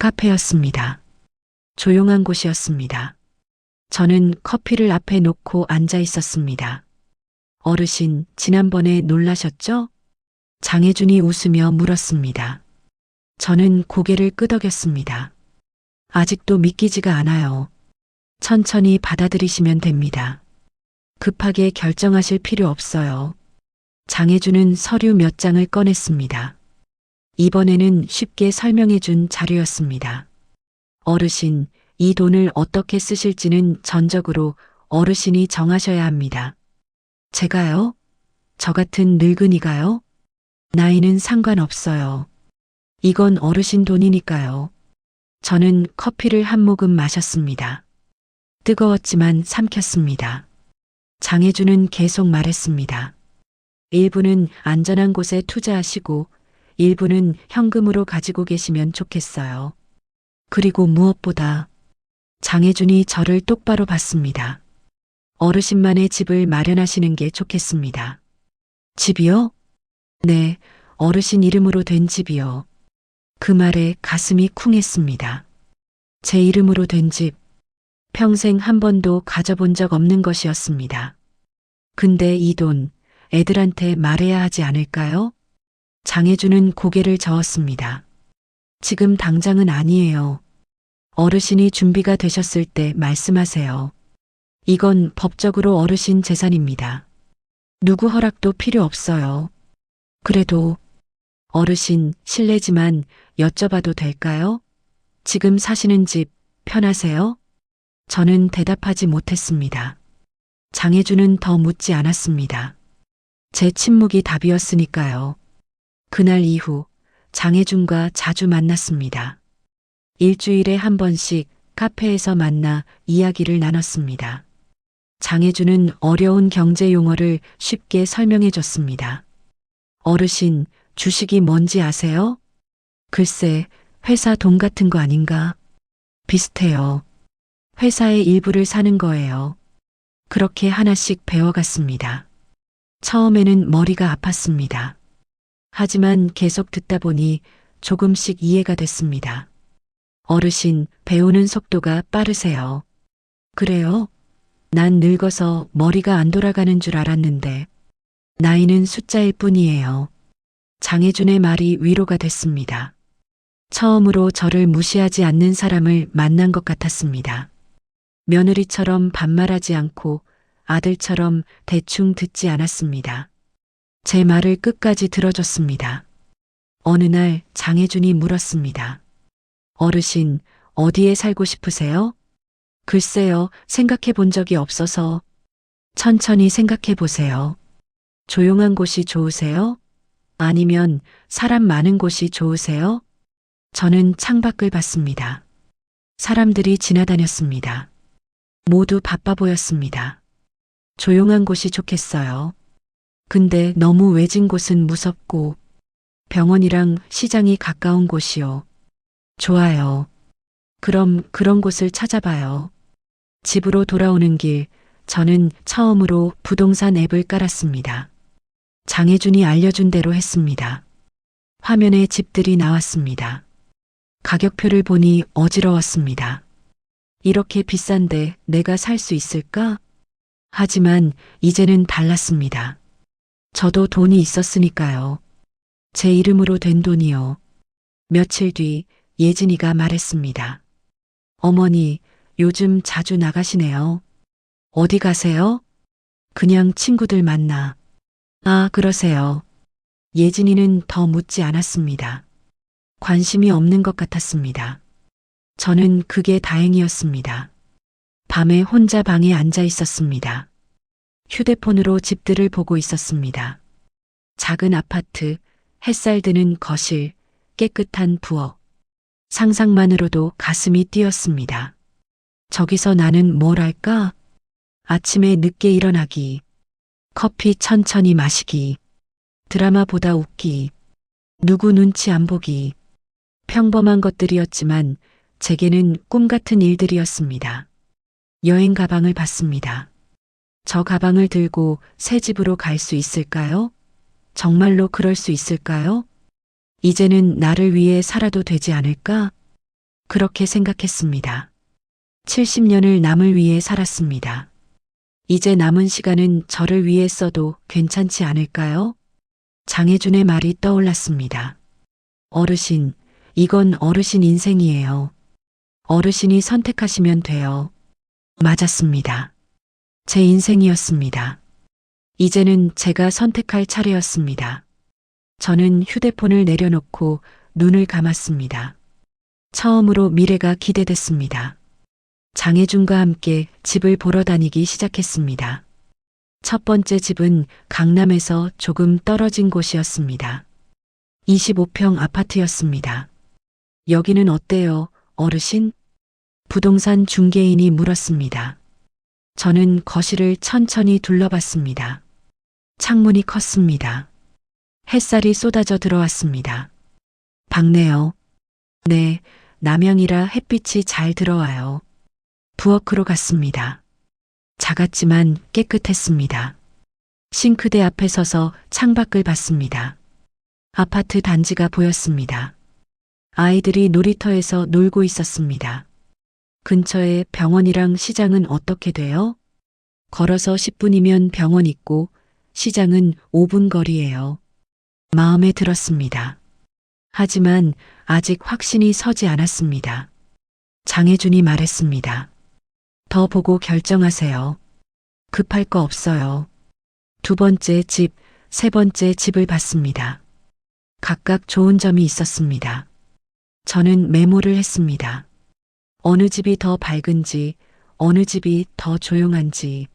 카페였습니다. 조용한 곳이었습니다. 저는 커피를 앞에 놓고 앉아 있었습니다. 어르신, 지난번에 놀라셨죠? 장혜준이 웃으며 물었습니다. 저는 고개를 끄덕였습니다. 아직도 믿기지가 않아요. 천천히 받아들이시면 됩니다. 급하게 결정하실 필요 없어요. 장혜준은 서류 몇 장을 꺼냈습니다. 이번에는 쉽게 설명해 준 자료였습니다. 어르신, 이 돈을 어떻게 쓰실지는 전적으로 어르신이 정하셔야 합니다. 제가요? 저 같은 늙은이가요? 나이는 상관없어요. 이건 어르신 돈이니까요. 저는 커피를 한 모금 마셨습니다. 뜨거웠지만 삼켰습니다. 장혜준은 계속 말했습니다. 일부는 안전한 곳에 투자하시고 일부는 현금으로 가지고 계시면 좋겠어요. 그리고 무엇보다 장혜준이 저를 똑바로 봤습니다. 어르신만의 집을 마련하시는 게 좋겠습니다. 집이요? 네, 어르신 이름으로 된 집이요. 그 말에 가슴이 쿵했습니다. 제 이름으로 된 집, 평생 한 번도 가져본 적 없는 것이었습니다. 근데 이 돈, 애들한테 말해야 하지 않을까요? 장혜준은 고개를 저었습니다. 지금 당장은 아니에요. 어르신이 준비가 되셨을 때 말씀하세요. 이건 법적으로 어르신 재산입니다. 누구 허락도 필요 없어요. 그래도 어르신 실례지만 여쭤봐도 될까요? 지금 사시는 집 편하세요? 저는 대답하지 못했습니다. 장혜준은 더 묻지 않았습니다. 제 침묵이 답이었으니까요. 그날 이후 장혜준과 자주 만났습니다. 일주일에 한 번씩 카페에서 만나 이야기를 나눴습니다. 장혜준은 어려운 경제 용어를 쉽게 설명해 줬습니다. 어르신, 주식이 뭔지 아세요? 글쎄, 회사 돈 같은 거 아닌가? 비슷해요. 회사의 일부를 사는 거예요. 그렇게 하나씩 배워갔습니다. 처음에는 머리가 아팠습니다. 하지만 계속 듣다 보니 조금씩 이해가 됐습니다. 어르신, 배우는 속도가 빠르세요. 그래요? 난 늙어서 머리가 안 돌아가는 줄 알았는데 나이는 숫자일 뿐이에요. 장혜준의 말이 위로가 됐습니다. 처음으로 저를 무시하지 않는 사람을 만난 것 같았습니다. 며느리처럼 반말하지 않고 아들처럼 대충 듣지 않았습니다. 제 말을 끝까지 들어줬습니다. 어느 날 장혜준이 물었습니다. 어르신, 어디에 살고 싶으세요? 글쎄요, 생각해 본 적이 없어서. 천천히 생각해 보세요. 조용한 곳이 좋으세요? 아니면 사람 많은 곳이 좋으세요? 저는 창밖을 봤습니다. 사람들이 지나다녔습니다. 모두 바빠 보였습니다. 조용한 곳이 좋겠어요. 근데 너무 외진 곳은 무섭고 병원이랑 시장이 가까운 곳이요. 좋아요. 그럼 그런 곳을 찾아봐요. 집으로 돌아오는 길, 저는 처음으로 부동산 앱을 깔았습니다. 장혜준이 알려준 대로 했습니다. 화면에 집들이 나왔습니다. 가격표를 보니 어지러웠습니다. 이렇게 비싼데 내가 살 수 있을까? 하지만 이제는 달랐습니다. 저도 돈이 있었으니까요. 제 이름으로 된 돈이요. 며칠 뒤 예진이가 말했습니다. 어머니, 요즘 자주 나가시네요. 어디 가세요? 그냥 친구들 만나. 아, 그러세요. 예진이는 더 묻지 않았습니다. 관심이 없는 것 같았습니다. 저는 그게 다행이었습니다. 밤에 혼자 방에 앉아 있었습니다. 휴대폰으로 집들을 보고 있었습니다. 작은 아파트, 햇살 드는 거실, 깨끗한 부엌. 상상만으로도 가슴이 뛰었습니다. 저기서 나는 뭘 할까? 아침에 늦게 일어나기, 커피 천천히 마시기, 드라마 보다 웃기, 누구 눈치 안 보기. 평범한 것들이었지만 제게는 꿈 같은 일들이었습니다. 여행 가방을 봤습니다. 저 가방을 들고 새 집으로 갈 수 있을까요? 정말로 그럴 수 있을까요? 이제는 나를 위해 살아도 되지 않을까? 그렇게 생각했습니다. 70년을 남을 위해 살았습니다. 이제 남은 시간은 저를 위해 써도 괜찮지 않을까요? 장혜준의 말이 떠올랐습니다. 어르신, 이건 어르신 인생이에요. 어르신이 선택하시면 돼요. 맞았습니다. 제 인생이었습니다. 이제는 제가 선택할 차례였습니다. 저는 휴대폰을 내려놓고 눈을 감았습니다. 처음으로 미래가 기대됐습니다. 장혜준과 함께 집을 보러 다니기 시작했습니다. 첫 번째 집은 강남에서 조금 떨어진 곳이었습니다. 25평 아파트였습니다. 여기는 어때요, 어르신? 부동산 중개인이 물었습니다. 저는 거실을 천천히 둘러봤습니다. 창문이 컸습니다. 햇살이 쏟아져 들어왔습니다. 밝네요. 네, 남향이라 햇빛이 잘 들어와요. 부엌으로 갔습니다. 작았지만 깨끗했습니다. 싱크대 앞에 서서 창밖을 봤습니다. 아파트 단지가 보였습니다. 아이들이 놀이터에서 놀고 있었습니다. 근처에 병원이랑 시장은 어떻게 돼요? 걸어서 10분이면 병원 있고 시장은 5분 거리예요. 마음에 들었습니다. 하지만 아직 확신이 서지 않았습니다. 장혜준이 말했습니다. 더 보고 결정하세요. 급할 거 없어요. 두 번째 집, 세 번째 집을 봤습니다. 각각 좋은 점이 있었습니다. 저는 메모를 했습니다. 어느 집이 더 밝은지, 어느 집이 더 조용한지.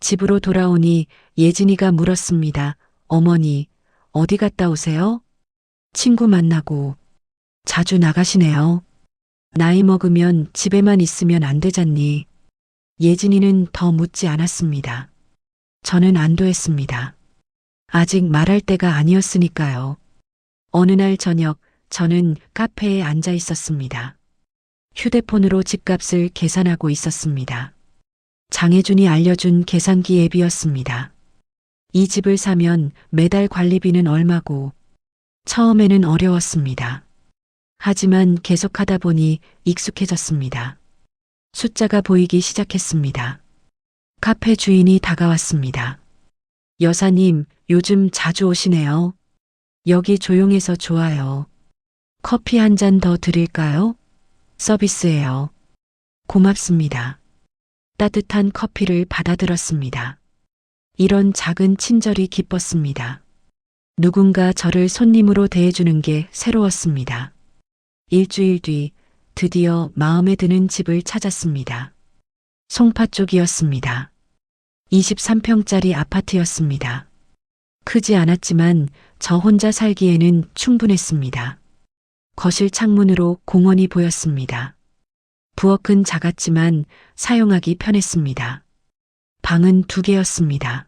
집으로 돌아오니 예진이가 물었습니다. 어머니, 어디 갔다 오세요? 친구 만나고. 자주 나가시네요. 나이 먹으면 집에만 있으면 안 되잖니. 예진이는 더 묻지 않았습니다. 저는 안도했습니다. 아직 말할 때가 아니었으니까요. 어느 날 저녁, 저는 카페에 앉아 있었습니다. 휴대폰으로 집값을 계산하고 있었습니다. 장혜준이 알려준 계산기 앱이었습니다. 이 집을 사면 매달 관리비는 얼마고. 처음에는 어려웠습니다. 하지만 계속하다 보니 익숙해졌습니다. 숫자가 보이기 시작했습니다. 카페 주인이 다가왔습니다. 여사님, 요즘 자주 오시네요. 여기 조용해서 좋아요. 커피 한 잔 더 드릴까요? 서비스예요. 고맙습니다. 따뜻한 커피를 받아들었습니다. 이런 작은 친절이 기뻤습니다. 누군가 저를 손님으로 대해주는 게 새로웠습니다. 일주일 뒤 드디어 마음에 드는 집을 찾았습니다. 송파 쪽이었습니다. 23평짜리 아파트였습니다. 크지 않았지만 저 혼자 살기에는 충분했습니다. 거실 창문으로 공원이 보였습니다. 부엌은 작았지만 사용하기 편했습니다. 방은 2개였습니다.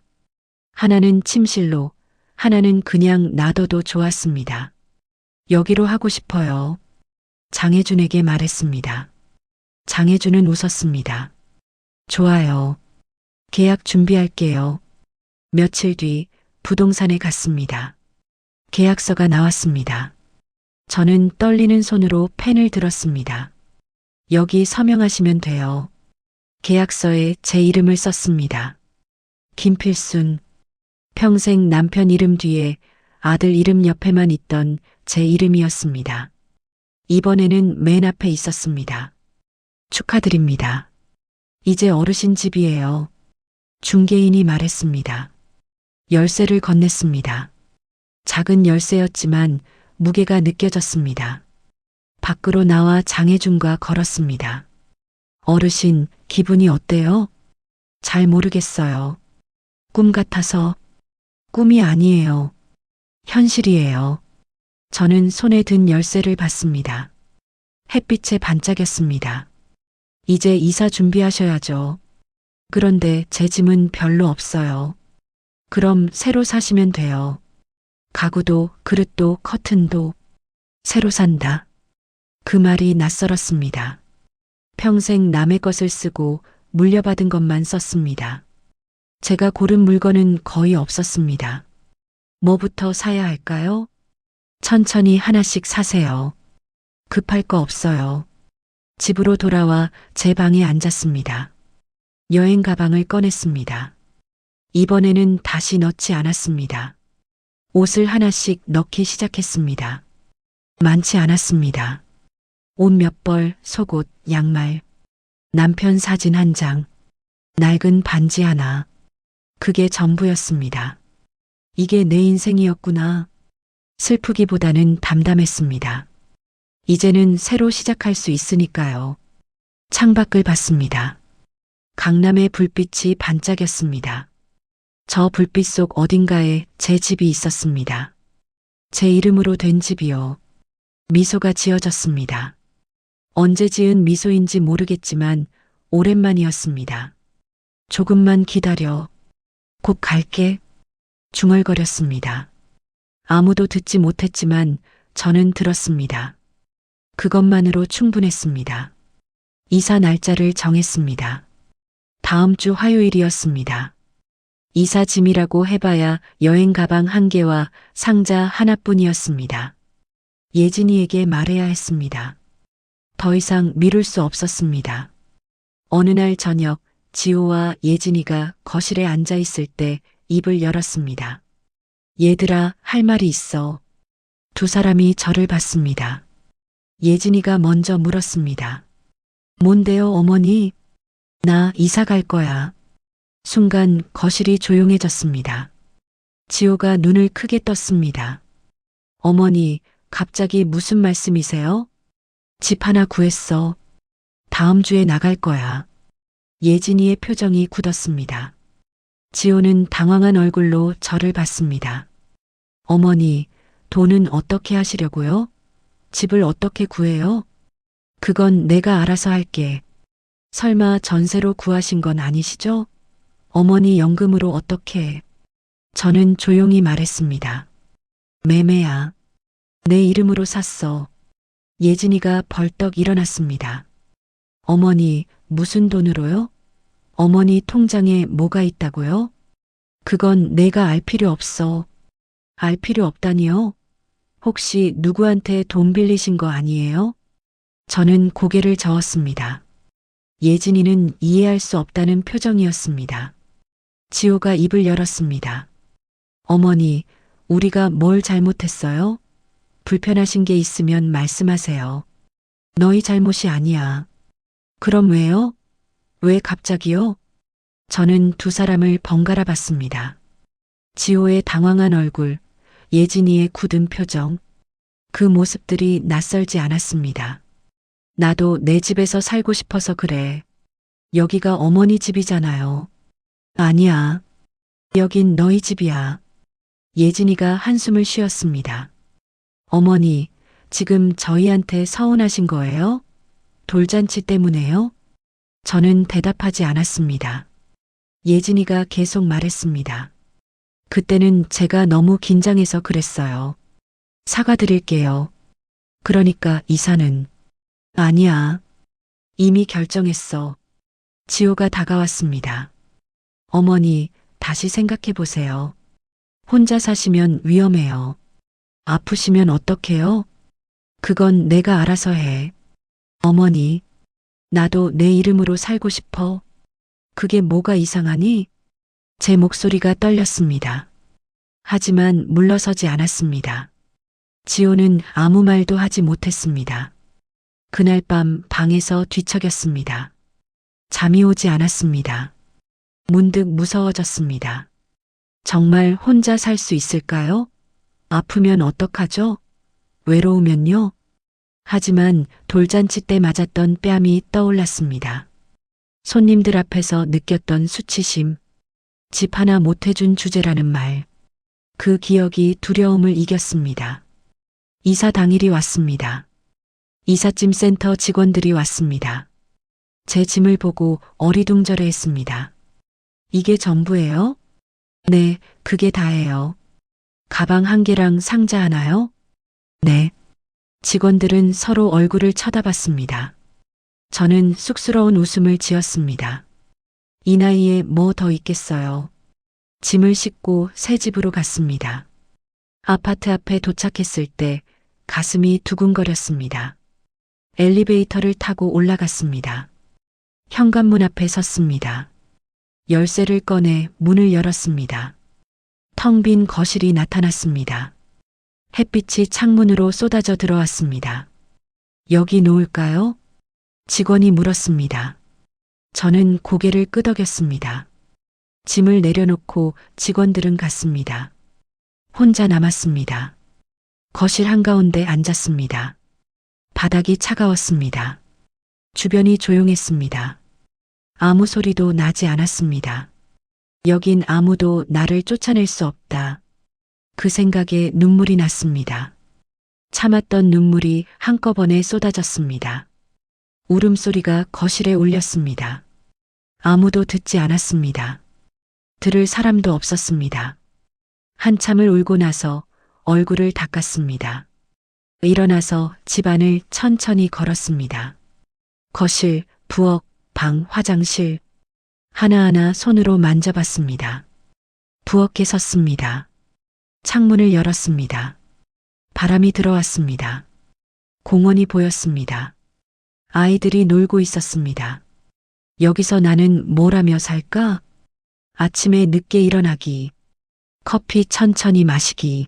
하나는 침실로, 하나는 그냥 놔둬도 좋았습니다. 여기로 하고 싶어요. 장혜준에게 말했습니다. 장혜준은 웃었습니다. 좋아요. 계약 준비할게요. 며칠 뒤 부동산에 갔습니다. 계약서가 나왔습니다. 저는 떨리는 손으로 펜을 들었습니다. 여기 서명하시면 돼요. 계약서에 제 이름을 썼습니다. 김필순. 평생 남편 이름 뒤에 아들 이름 옆에만 있던 제 이름이었습니다. 이번에는 맨 앞에 있었습니다. 축하드립니다. 이제 어르신 집이에요. 중개인이 말했습니다. 열쇠를 건넸습니다. 작은 열쇠였지만 무게가 느껴졌습니다. 밖으로 나와 장혜준과 걸었습니다. 어르신, 기분이 어때요? 잘 모르겠어요. 꿈 같아서. 꿈이 아니에요. 현실이에요. 저는 손에 든 열쇠를 봤습니다. 햇빛에 반짝였습니다. 이제 이사 준비하셔야죠. 그런데 제 짐은 별로 없어요. 그럼 새로 사시면 돼요. 가구도 그릇도 커튼도 새로 산다. 그 말이 낯설었습니다. 평생 남의 것을 쓰고 물려받은 것만 썼습니다. 제가 고른 물건은 거의 없었습니다. 뭐부터 사야 할까요? 천천히 하나씩 사세요. 급할 거 없어요. 집으로 돌아와 제 방에 앉았습니다. 여행 가방을 꺼냈습니다. 이번에는 다시 넣지 않았습니다. 옷을 하나씩 넣기 시작했습니다. 많지 않았습니다. 옷 몇 벌, 속옷, 양말, 남편 사진 한 장, 낡은 반지 하나. 그게 전부였습니다. 이게 내 인생이었구나. 슬프기보다는 담담했습니다. 이제는 새로 시작할 수 있으니까요. 창밖을 봤습니다. 강남의 불빛이 반짝였습니다. 저 불빛 속 어딘가에 제 집이 있었습니다. 제 이름으로 된 집이요. 미소가 지어졌습니다. 언제 지은 미소인지 모르겠지만 오랜만이었습니다. 조금만 기다려. 곧 갈게. 중얼거렸습니다. 아무도 듣지 못했지만 저는 들었습니다. 그것만으로 충분했습니다. 이사 날짜를 정했습니다. 다음 주 화요일이었습니다. 이사 짐이라고 해봐야 여행 가방 한 개와 상자 하나뿐이었습니다. 예진이에게 말해야 했습니다. 더 이상 미룰 수 없었습니다. 어느 날 저녁 지호와 예진이가 거실에 앉아 있을 때 입을 열었습니다. 얘들아, 할 말이 있어. 두 사람이 저를 봤습니다. 예진이가 먼저 물었습니다. 뭔데요, 어머니? 나 이사 갈 거야. 순간 거실이 조용해졌습니다. 지호가 눈을 크게 떴습니다. 어머니, 갑자기 무슨 말씀이세요? 집 하나 구했어. 다음 주에 나갈 거야. 예진이의 표정이 굳었습니다. 지호는 당황한 얼굴로 저를 봤습니다. 어머니, 돈은 어떻게 하시려고요? 집을 어떻게 구해요? 그건 내가 알아서 할게. 설마 전세로 구하신 건 아니시죠? 어머니 연금으로 어떻게? 저는 조용히 말했습니다. 매매야. 내 이름으로 샀어. 예진이가 벌떡 일어났습니다. 어머니, 무슨 돈으로요? 어머니 통장에 뭐가 있다고요? 그건 내가 알 필요 없어. 알 필요 없다니요? 혹시 누구한테 돈 빌리신 거 아니에요? 저는 고개를 저었습니다. 예진이는 이해할 수 없다는 표정이었습니다. 지호가 입을 열었습니다. 어머니, 우리가 뭘 잘못했어요? 불편하신 게 있으면 말씀하세요. 너희 잘못이 아니야. 그럼 왜요? 왜 갑자기요? 저는 두 사람을 번갈아 봤습니다. 지호의 당황한 얼굴, 예진이의 굳은 표정, 그 모습들이 낯설지 않았습니다. 나도 내 집에서 살고 싶어서 그래. 여기가 어머니 집이잖아요. 아니야. 여긴 너희 집이야. 예진이가 한숨을 쉬었습니다. 어머니, 지금 저희한테 서운하신 거예요? 돌잔치 때문에요? 저는 대답하지 않았습니다. 예진이가 계속 말했습니다. 그때는 제가 너무 긴장해서 그랬어요. 사과드릴게요. 그러니까 이사는. 아니야. 이미 결정했어. 지호가 다가왔습니다. 어머니, 다시 생각해 보세요. 혼자 사시면 위험해요. 아프시면 어떡해요? 그건 내가 알아서 해. 어머니, 나도 내 이름으로 살고 싶어. 그게 뭐가 이상하니? 제 목소리가 떨렸습니다. 하지만 물러서지 않았습니다. 지호는 아무 말도 하지 못했습니다. 그날 밤 방에서 뒤척였습니다. 잠이 오지 않았습니다. 문득 무서워졌습니다. 정말 혼자 살 수 있을까요? 아프면 어떡하죠? 외로우면요? 하지만 돌잔치 때 맞았던 뺨이 떠올랐습니다. 손님들 앞에서 느꼈던 수치심, 집 하나 못 해준 주제라는 말, 그 기억이 두려움을 이겼습니다. 이사 당일이 왔습니다. 이삿짐 센터 직원들이 왔습니다. 제 짐을 보고 어리둥절해했습니다. 이게 전부예요? 네, 그게 다예요. 가방 한 개랑 상자 하나요? 네. 직원들은 서로 얼굴을 쳐다봤습니다. 저는 쑥스러운 웃음을 지었습니다. 이 나이에 뭐 더 있겠어요. 짐을 싣고 새 집으로 갔습니다. 아파트 앞에 도착했을 때 가슴이 두근거렸습니다. 엘리베이터를 타고 올라갔습니다. 현관문 앞에 섰습니다. 열쇠를 꺼내 문을 열었습니다. 텅 빈 거실이 나타났습니다. 햇빛이 창문으로 쏟아져 들어왔습니다. 여기 놓을까요? 직원이 물었습니다. 저는 고개를 끄덕였습니다. 짐을 내려놓고 직원들은 갔습니다. 혼자 남았습니다. 거실 한가운데 앉았습니다. 바닥이 차가웠습니다. 주변이 조용했습니다. 아무 소리도 나지 않았습니다. 여긴 아무도 나를 쫓아낼 수 없다. 그 생각에 눈물이 났습니다. 참았던 눈물이 한꺼번에 쏟아졌습니다. 울음소리가 거실에 울렸습니다. 아무도 듣지 않았습니다. 들을 사람도 없었습니다. 한참을 울고 나서 얼굴을 닦았습니다. 일어나서 집안을 천천히 걸었습니다. 거실, 부엌, 방, 화장실 하나하나 손으로 만져봤습니다. 부엌에 섰습니다. 창문을 열었습니다. 바람이 들어왔습니다. 공원이 보였습니다. 아이들이 놀고 있었습니다. 여기서 나는 뭘 하며 살까? 아침에 늦게 일어나기, 커피 천천히 마시기,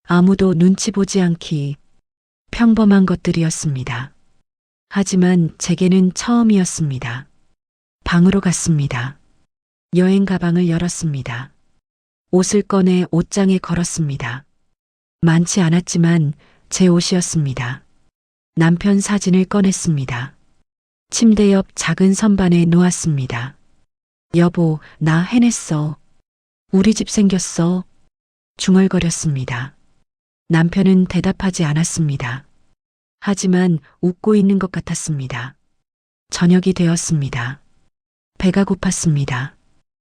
아무도 눈치 보지 않기, 평범한 것들이었습니다. 하지만 제게는 처음이었습니다. 방으로 갔습니다. 여행 가방을 열었습니다. 옷을 꺼내 옷장에 걸었습니다. 많지 않았지만 제 옷이었습니다. 남편 사진을 꺼냈습니다. 침대 옆 작은 선반에 놓았습니다. 여보, 나 해냈어. 우리 집 생겼어. 중얼거렸습니다. 남편은 대답하지 않았습니다. 하지만 웃고 있는 것 같았습니다. 저녁이 되었습니다. 배가 고팠습니다.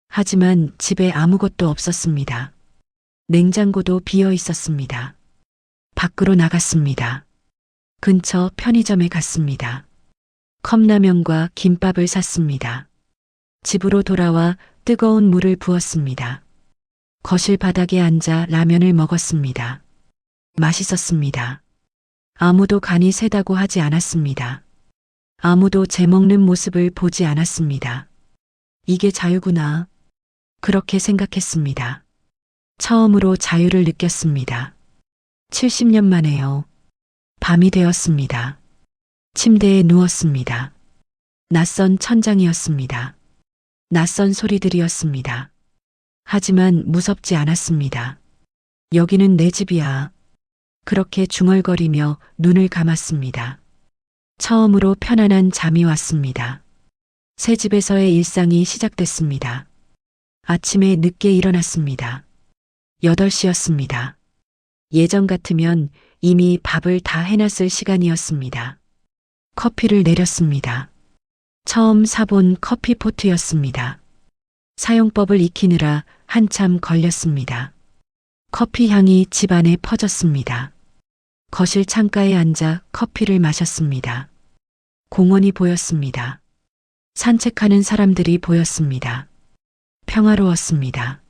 하지만 집에 아무것도 없었습니다. 냉장고도 비어 있었습니다. 밖으로 나갔습니다. 근처 편의점에 갔습니다. 컵라면과 김밥을 샀습니다. 집으로 돌아와 뜨거운 물을 부었습니다. 거실 바닥에 앉아 라면을 먹었습니다. 맛있었습니다. 아무도 간이 세다고 하지 않았습니다. 아무도 제 먹는 모습을 보지 않았습니다. 이게 자유구나. 그렇게 생각했습니다. 처음으로 자유를 느꼈습니다. 70년 만에요. 밤이 되었습니다. 침대에 누웠습니다. 낯선 천장이었습니다. 낯선 소리들이었습니다. 하지만 무섭지 않았습니다. 여기는 내 집이야. 그렇게 중얼거리며 눈을 감았습니다. 처음으로 편안한 잠이 왔습니다. 새 집에서의 일상이 시작됐습니다. 아침에 늦게 일어났습니다. 8시였습니다. 예전 같으면 이미 밥을 다 해놨을 시간이었습니다. 커피를 내렸습니다. 처음 사본 커피포트였습니다. 사용법을 익히느라 한참 걸렸습니다. 커피 향이 집안에 퍼졌습니다. 거실 창가에 앉아 커피를 마셨습니다. 공원이 보였습니다. 산책하는 사람들이 보였습니다. 평화로웠습니다.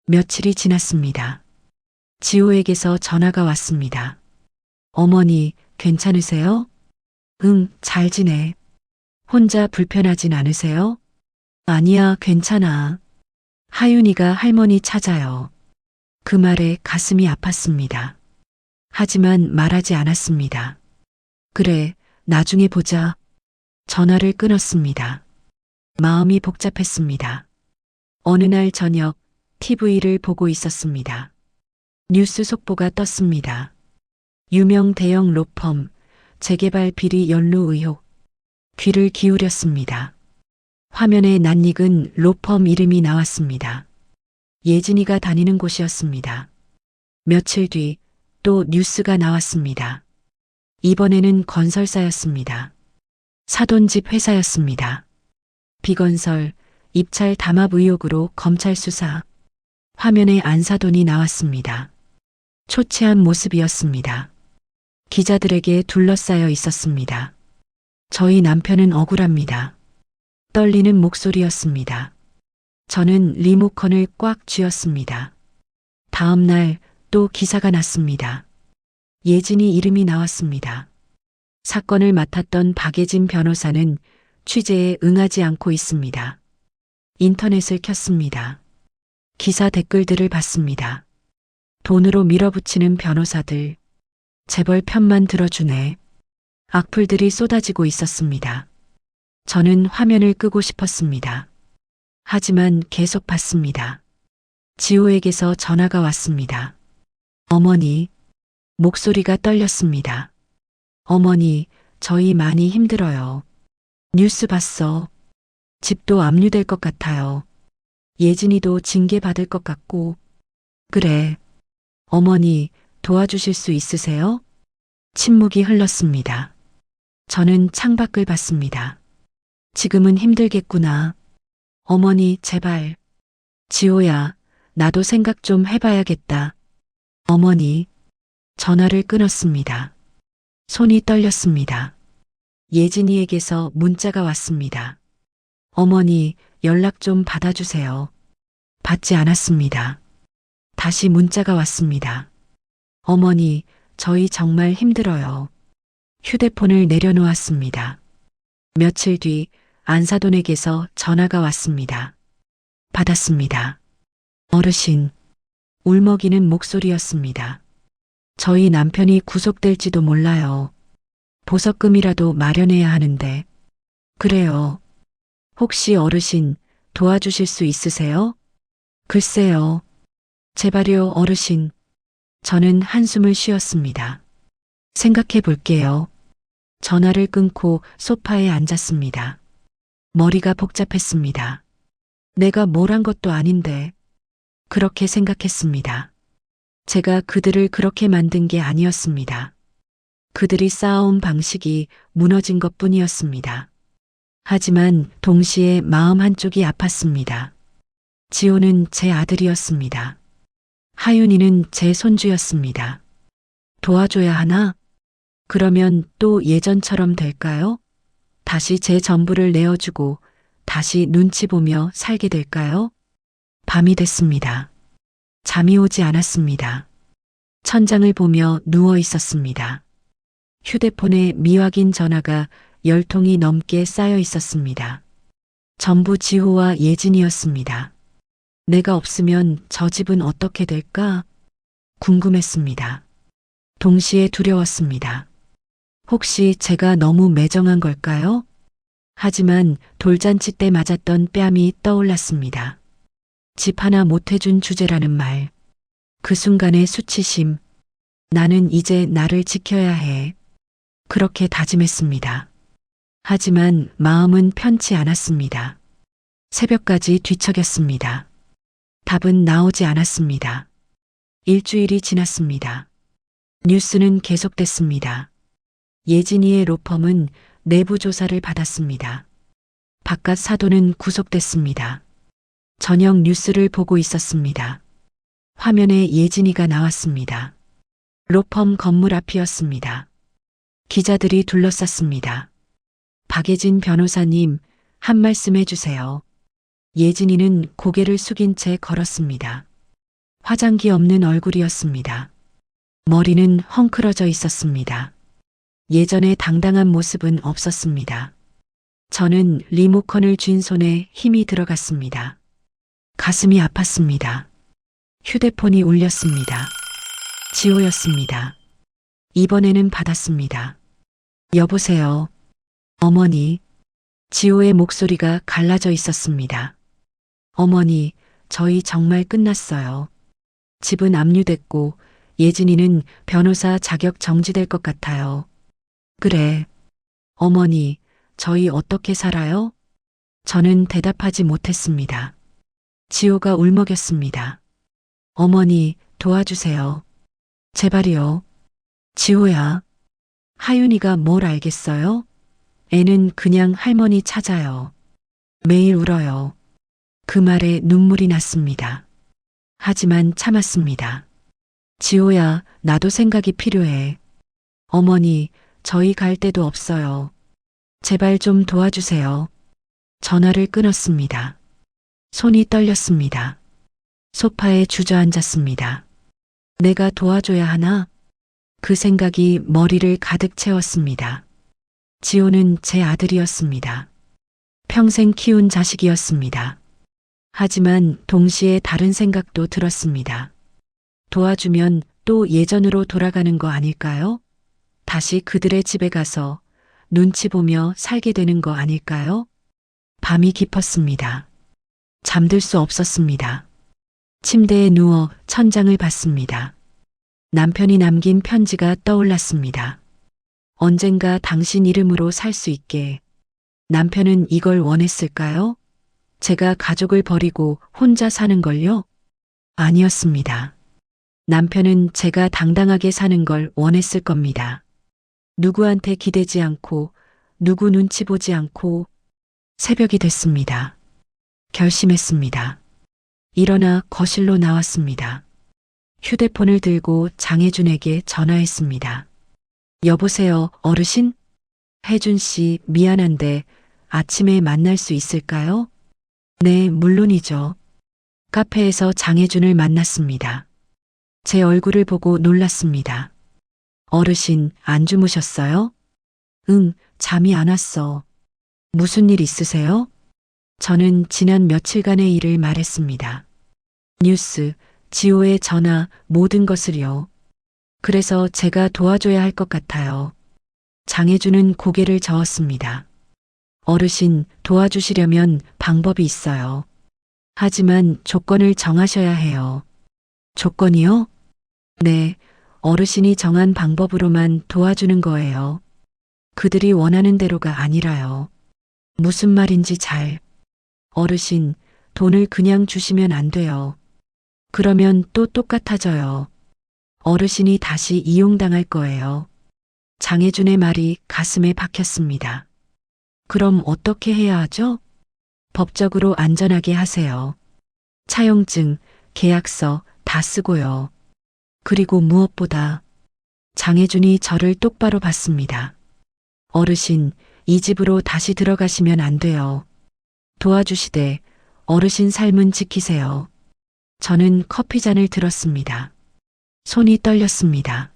며칠이 지났습니다. 지호에게서 전화가 왔습니다. 어머니, 괜찮으세요? 응, 잘 지내. 혼자 불편하진 않으세요? 아니야, 괜찮아. 하윤이가 할머니 찾아요. 그 말에 가슴이 아팠습니다. 하지만 말하지 않았습니다. 그래, 나중에 보자. 전화를 끊었습니다. 마음이 복잡했습니다. 어느 날 저녁 TV를 보고 있었습니다. 뉴스 속보가 떴습니다. 유명 대형 로펌, 재개발 비리 연루 의혹. 귀를 기울였습니다. 화면에 낯익은 로펌 이름이 나왔습니다. 예진이가 다니는 곳이었습니다. 며칠 뒤 또 뉴스가 나왔습니다. 이번에는 건설사였습니다. 사돈집 회사였습니다. 비건설, 입찰 담합 의혹으로 검찰 수사. 화면에 안사돈이 나왔습니다. 초췌한 모습이었습니다. 기자들에게 둘러싸여 있었습니다. 저희 남편은 억울합니다. 떨리는 목소리였습니다. 저는 리모컨을 꽉 쥐었습니다. 다음 날 또 기사가 났습니다. 예진이 이름이 나왔습니다. 사건을 맡았던 박예진 변호사는 취재에 응하지 않고 있습니다. 인터넷을 켰습니다. 기사 댓글들을 봤습니다. 돈으로 밀어붙이는 변호사들, 재벌 편만 들어주네. 악플들이 쏟아지고 있었습니다. 저는 화면을 끄고 싶었습니다. 하지만 계속 봤습니다. 지호에게서 전화가 왔습니다. 어머니, 목소리가 떨렸습니다. 어머니, 저희 많이 힘들어요. 뉴스 봤어. 집도 압류될 것 같아요. 예진이도 징계받을 것 같고. 그래. 어머니, 도와주실 수 있으세요? 침묵이 흘렀습니다. 저는 창밖을 봤습니다. 지금은 힘들겠구나. 어머니, 제발. 지호야, 나도 생각 좀 해봐야겠다. 어머니, 전화를 끊었습니다. 손이 떨렸습니다. 예진이에게서 문자가 왔습니다. 어머니, 연락 좀 받아주세요. 받지 않았습니다. 다시 문자가 왔습니다. 어머니, 저희 정말 힘들어요. 휴대폰을 내려놓았습니다. 며칠 뒤 안사돈에게서 전화가 왔습니다. 받았습니다. 어르신, 울먹이는 목소리였습니다. 저희 남편이 구속될지도 몰라요. 보석금이라도 마련해야 하는데. 그래요. 혹시 어르신 도와주실 수 있으세요? 글쎄요. 제발요, 어르신. 저는 한숨을 쉬었습니다. 생각해 볼게요. 전화를 끊고 소파에 앉았습니다. 머리가 복잡했습니다. 내가 뭘 한 것도 아닌데. 그렇게 생각했습니다. 제가 그들을 그렇게 만든 게 아니었습니다. 그들이 쌓아온 방식이 무너진 것 뿐이었습니다. 하지만 동시에 마음 한쪽이 아팠습니다. 지호는 제 아들이었습니다. 하윤이는 제 손주였습니다. 도와줘야 하나? 그러면 또 예전처럼 될까요? 다시 제 전부를 내어주고 다시 눈치 보며 살게 될까요? 밤이 됐습니다. 잠이 오지 않았습니다. 천장을 보며 누워 있었습니다. 휴대폰에 미확인 전화가 10통이 넘게 쌓여 있었습니다. 전부 지호와 예진이었습니다. 내가 없으면 저 집은 어떻게 될까? 궁금했습니다. 동시에 두려웠습니다. 혹시 제가 너무 매정한 걸까요? 하지만 돌잔치 때 맞았던 뺨이 떠올랐습니다. 집 하나 못 해준 주제라는 말. 그 순간의 수치심. 나는 이제 나를 지켜야 해. 그렇게 다짐했습니다. 하지만 마음은 편치 않았습니다. 새벽까지 뒤척였습니다. 답은 나오지 않았습니다. 일주일이 지났습니다. 뉴스는 계속됐습니다. 예진이의 로펌은 내부 조사를 받았습니다. 바깥 사도는 구속됐습니다. 저녁 뉴스를 보고 있었습니다. 화면에 예진이가 나왔습니다. 로펌 건물 앞이었습니다. 기자들이 둘러쌌습니다. 박예진 변호사님, 한 말씀 해주세요. 예진이는 고개를 숙인 채 걸었습니다. 화장기 없는 얼굴이었습니다. 머리는 헝클어져 있었습니다. 예전의 당당한 모습은 없었습니다. 저는 리모컨을 쥔 손에 힘이 들어갔습니다. 가슴이 아팠습니다. 휴대폰이 울렸습니다. 지호였습니다. 이번에는 받았습니다. 여보세요. 어머니. 지호의 목소리가 갈라져 있었습니다. 어머니, 저희 정말 끝났어요. 집은 압류됐고 예진이는 변호사 자격 정지될 것 같아요. 그래. 어머니, 저희 어떻게 살아요? 저는 대답하지 못했습니다. 지호가 울먹였습니다. 어머니, 도와주세요. 제발이요. 지호야. 하윤이가 뭘 알겠어요? 애는 그냥 할머니 찾아요. 매일 울어요. 그 말에 눈물이 났습니다. 하지만 참았습니다. 지호야, 나도 생각이 필요해. 어머니, 저희 갈 데도 없어요. 제발 좀 도와주세요. 전화를 끊었습니다. 손이 떨렸습니다. 소파에 주저앉았습니다. 내가 도와줘야 하나? 그 생각이 머리를 가득 채웠습니다. 지호는 제 아들이었습니다. 평생 키운 자식이었습니다. 하지만 동시에 다른 생각도 들었습니다. 도와주면 또 예전으로 돌아가는 거 아닐까요? 다시 그들의 집에 가서 눈치 보며 살게 되는 거 아닐까요? 밤이 깊었습니다. 잠들 수 없었습니다. 침대에 누워 천장을 봤습니다. 남편이 남긴 편지가 떠올랐습니다. 언젠가 당신 이름으로 살 수 있게. 남편은 이걸 원했을까요? 제가 가족을 버리고 혼자 사는 걸요? 아니었습니다. 남편은 제가 당당하게 사는 걸 원했을 겁니다. 누구한테 기대지 않고, 누구 눈치 보지 않고. 새벽이 됐습니다. 결심했습니다. 일어나 거실로 나왔습니다. 휴대폰을 들고 장혜준에게 전화했습니다. 여보세요, 어르신? 혜준 씨, 미안한데 아침에 만날 수 있을까요? 네, 물론이죠. 카페에서 장혜준을 만났습니다. 제 얼굴을 보고 놀랐습니다. 어르신, 안 주무셨어요? 응, 잠이 안 왔어. 무슨 일 있으세요? 저는 지난 며칠간의 일을 말했습니다. 뉴스, 지호의 전화, 모든 것을요. 그래서 제가 도와줘야 할 것 같아요. 장혜준은 고개를 저었습니다. 어르신, 도와주시려면 방법이 있어요. 하지만 조건을 정하셔야 해요. 조건이요? 네, 어르신이 정한 방법으로만 도와주는 거예요. 그들이 원하는 대로가 아니라요. 무슨 말인지 잘. 어르신, 돈을 그냥 주시면 안 돼요. 그러면 또 똑같아져요. 어르신이 다시 이용당할 거예요. 장혜준의 말이 가슴에 박혔습니다. 그럼 어떻게 해야 하죠? 법적으로 안전하게 하세요. 차용증, 계약서 다 쓰고요. 그리고 무엇보다 장혜준이 저를 똑바로 봤습니다. 어르신, 이 집으로 다시 들어가시면 안 돼요. 도와주시되 어르신 삶은 지키세요. 저는 커피잔을 들었습니다. 손이 떨렸습니다.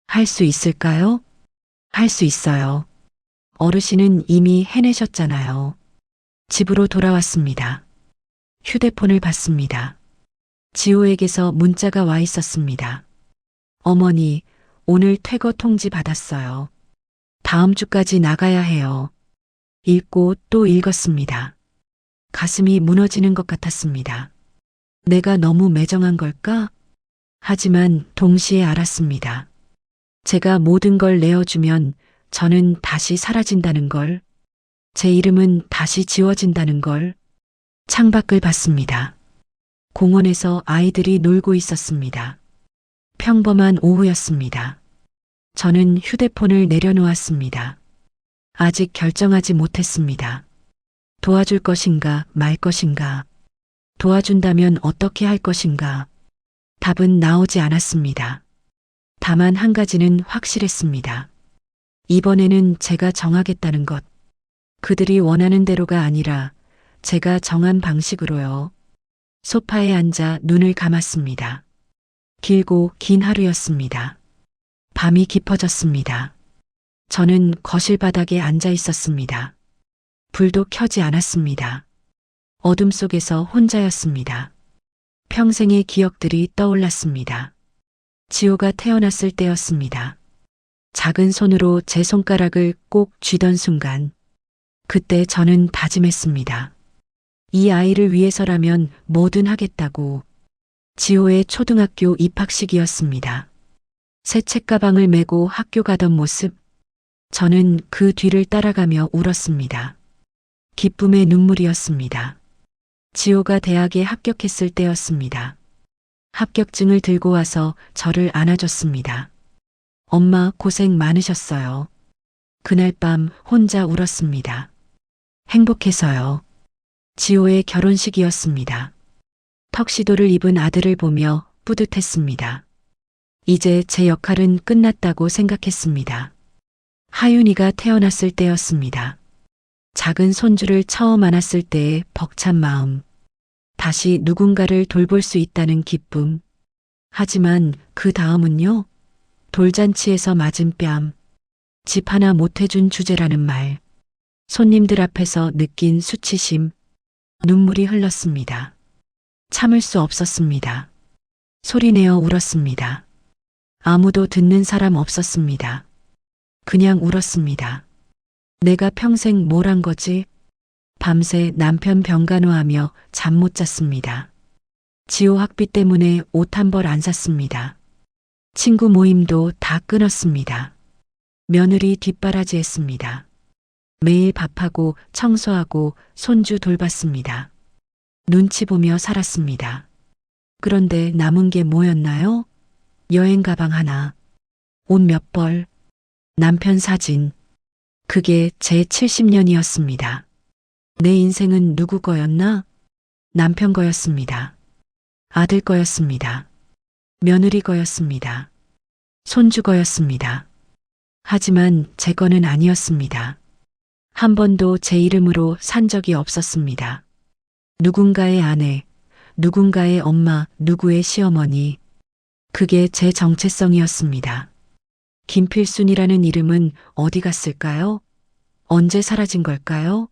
할 수 있을까요? 할 수 있어요. 어르신은 이미 해내셨잖아요. 집으로 돌아왔습니다. 휴대폰을 봤습니다. 지호에게서 문자가 와 있었습니다. 어머니, 오늘 퇴거 통지 받았어요. 다음 주까지 나가야 해요. 읽고 또 읽었습니다. 가슴이 무너지는 것 같았습니다. 내가 너무 매정한 걸까? 하지만 동시에 알았습니다. 제가 모든 걸 내어주면 저는 다시 사라진다는 걸, 제 이름은 다시 지워진다는 걸. 창밖을 봤습니다. 공원에서 아이들이 놀고 있었습니다. 평범한 오후였습니다. 저는 휴대폰을 내려놓았습니다. 아직 결정하지 못했습니다. 도와줄 것인가 말 것인가. 도와준다면 어떻게 할 것인가. 답은 나오지 않았습니다. 다만 한 가지는 확실했습니다. 이번에는 제가 정하겠다는 것. 그들이 원하는 대로가 아니라 제가 정한 방식으로요. 소파에 앉아 눈을 감았습니다. 길고 긴 하루였습니다. 밤이 깊어졌습니다. 저는 거실 바닥에 앉아 있었습니다. 불도 켜지 않았습니다. 어둠 속에서 혼자였습니다. 평생의 기억들이 떠올랐습니다. 지호가 태어났을 때였습니다. 작은 손으로 제 손가락을 꼭 쥐던 순간, 그때 저는 다짐했습니다. 이 아이를 위해서라면 뭐든 하겠다고. 지호의 초등학교 입학식이었습니다. 새 책가방을 메고 학교 가던 모습, 저는 그 뒤를 따라가며 울었습니다. 기쁨의 눈물이었습니다. 지호가 대학에 합격했을 때였습니다. 합격증을 들고 와서 저를 안아줬습니다. 엄마 고생 많으셨어요. 그날 밤 혼자 울었습니다. 행복해서요. 지호의 결혼식이었습니다. 턱시도를 입은 아들을 보며 뿌듯했습니다. 이제 제 역할은 끝났다고 생각했습니다. 하윤이가 태어났을 때였습니다. 작은 손주를 처음 안았을 때의 벅찬 마음. 다시 누군가를 돌볼 수 있다는 기쁨. 하지만 그 다음은요? 돌잔치에서 맞은 뺨. 집 하나 못 해준 주제라는 말. 손님들 앞에서 느낀 수치심, 눈물이 흘렀습니다. 참을 수 없었습니다. 소리내어 울었습니다. 아무도 듣는 사람 없었습니다. 그냥 울었습니다. 내가 평생 뭘 한 거지? 밤새 남편 병간호하며 잠 못 잤습니다. 지호 학비 때문에 옷 한 벌 안 샀습니다. 친구 모임도 다 끊었습니다. 며느리 뒷바라지했습니다. 매일 밥하고 청소하고 손주 돌봤습니다. 눈치 보며 살았습니다. 그런데 남은 게 뭐였나요? 여행 가방 하나, 옷 몇 벌, 남편 사진. 그게 제 70년이었습니다. 내 인생은 누구 거였나? 남편 거였습니다. 아들 거였습니다. 며느리 거였습니다. 손주 거였습니다. 하지만 제 거는 아니었습니다. 한 번도 제 이름으로 산 적이 없었습니다. 누군가의 아내, 누군가의 엄마, 누구의 시어머니. 그게 제 정체성이었습니다. 김필순이라는 이름은 어디 갔을까요? 언제 사라진 걸까요?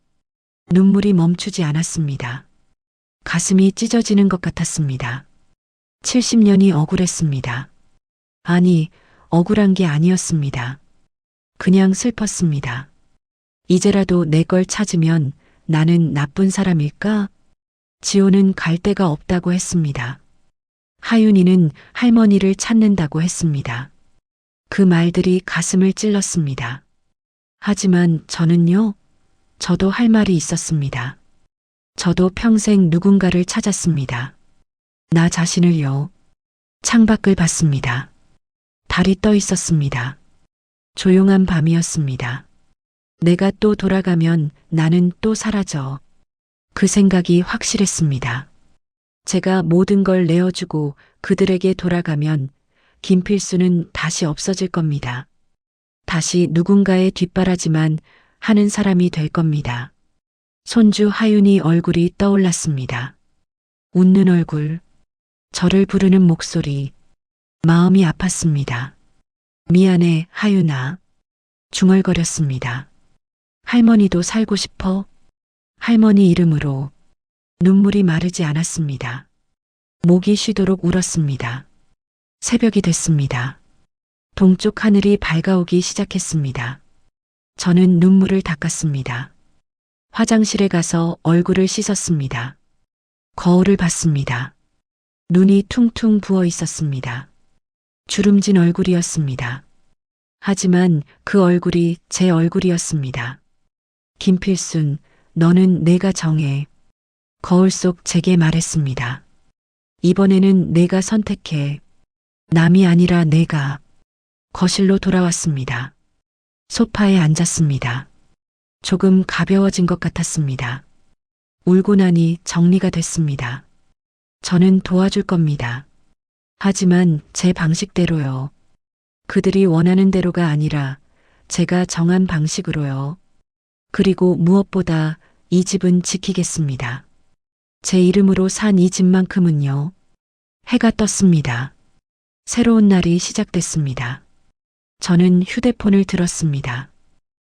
눈물이 멈추지 않았습니다. 가슴이 찢어지는 것 같았습니다. 70년이 억울했습니다. 아니, 억울한 게 아니었습니다. 그냥 슬펐습니다. 이제라도 내 걸 찾으면 나는 나쁜 사람일까? 지호는 갈 데가 없다고 했습니다. 하윤이는 할머니를 찾는다고 했습니다. 그 말들이 가슴을 찔렀습니다. 하지만 저는요, 저도 할 말이 있었습니다. 저도 평생 누군가를 찾았습니다. 나 자신을요. 창밖을 봤습니다. 달이 떠 있었습니다. 조용한 밤이었습니다. 내가 또 돌아가면 나는 또 사라져. 그 생각이 확실했습니다. 제가 모든 걸 내어주고 그들에게 돌아가면 김필수는 다시 없어질 겁니다. 다시 누군가의 뒷바라지만 하는 사람이 될 겁니다. 손주 하윤이 얼굴이 떠올랐습니다. 웃는 얼굴, 저를 부르는 목소리, 마음이 아팠습니다. 미안해, 하윤아. 중얼거렸습니다. 할머니도 살고 싶어? 할머니 이름으로. 눈물이 마르지 않았습니다. 목이 쉬도록 울었습니다. 새벽이 됐습니다. 동쪽 하늘이 밝아오기 시작했습니다. 저는 눈물을 닦았습니다. 화장실에 가서 얼굴을 씻었습니다. 거울을 봤습니다. 눈이 퉁퉁 부어 있었습니다. 주름진 얼굴이었습니다. 하지만 그 얼굴이 제 얼굴이었습니다. 김필순, 너는 내가 정해. 거울 속 제게 말했습니다. 이번에는 내가 선택해. 남이 아니라 내가. 거실로 돌아왔습니다. 소파에 앉았습니다. 조금 가벼워진 것 같았습니다. 울고 나니 정리가 됐습니다. 저는 도와줄 겁니다. 하지만 제 방식대로요. 그들이 원하는 대로가 아니라 제가 정한 방식으로요. 그리고 무엇보다 이 집은 지키겠습니다. 제 이름으로 산 이 집만큼은요. 해가 떴습니다. 새로운 날이 시작됐습니다. 저는 휴대폰을 들었습니다.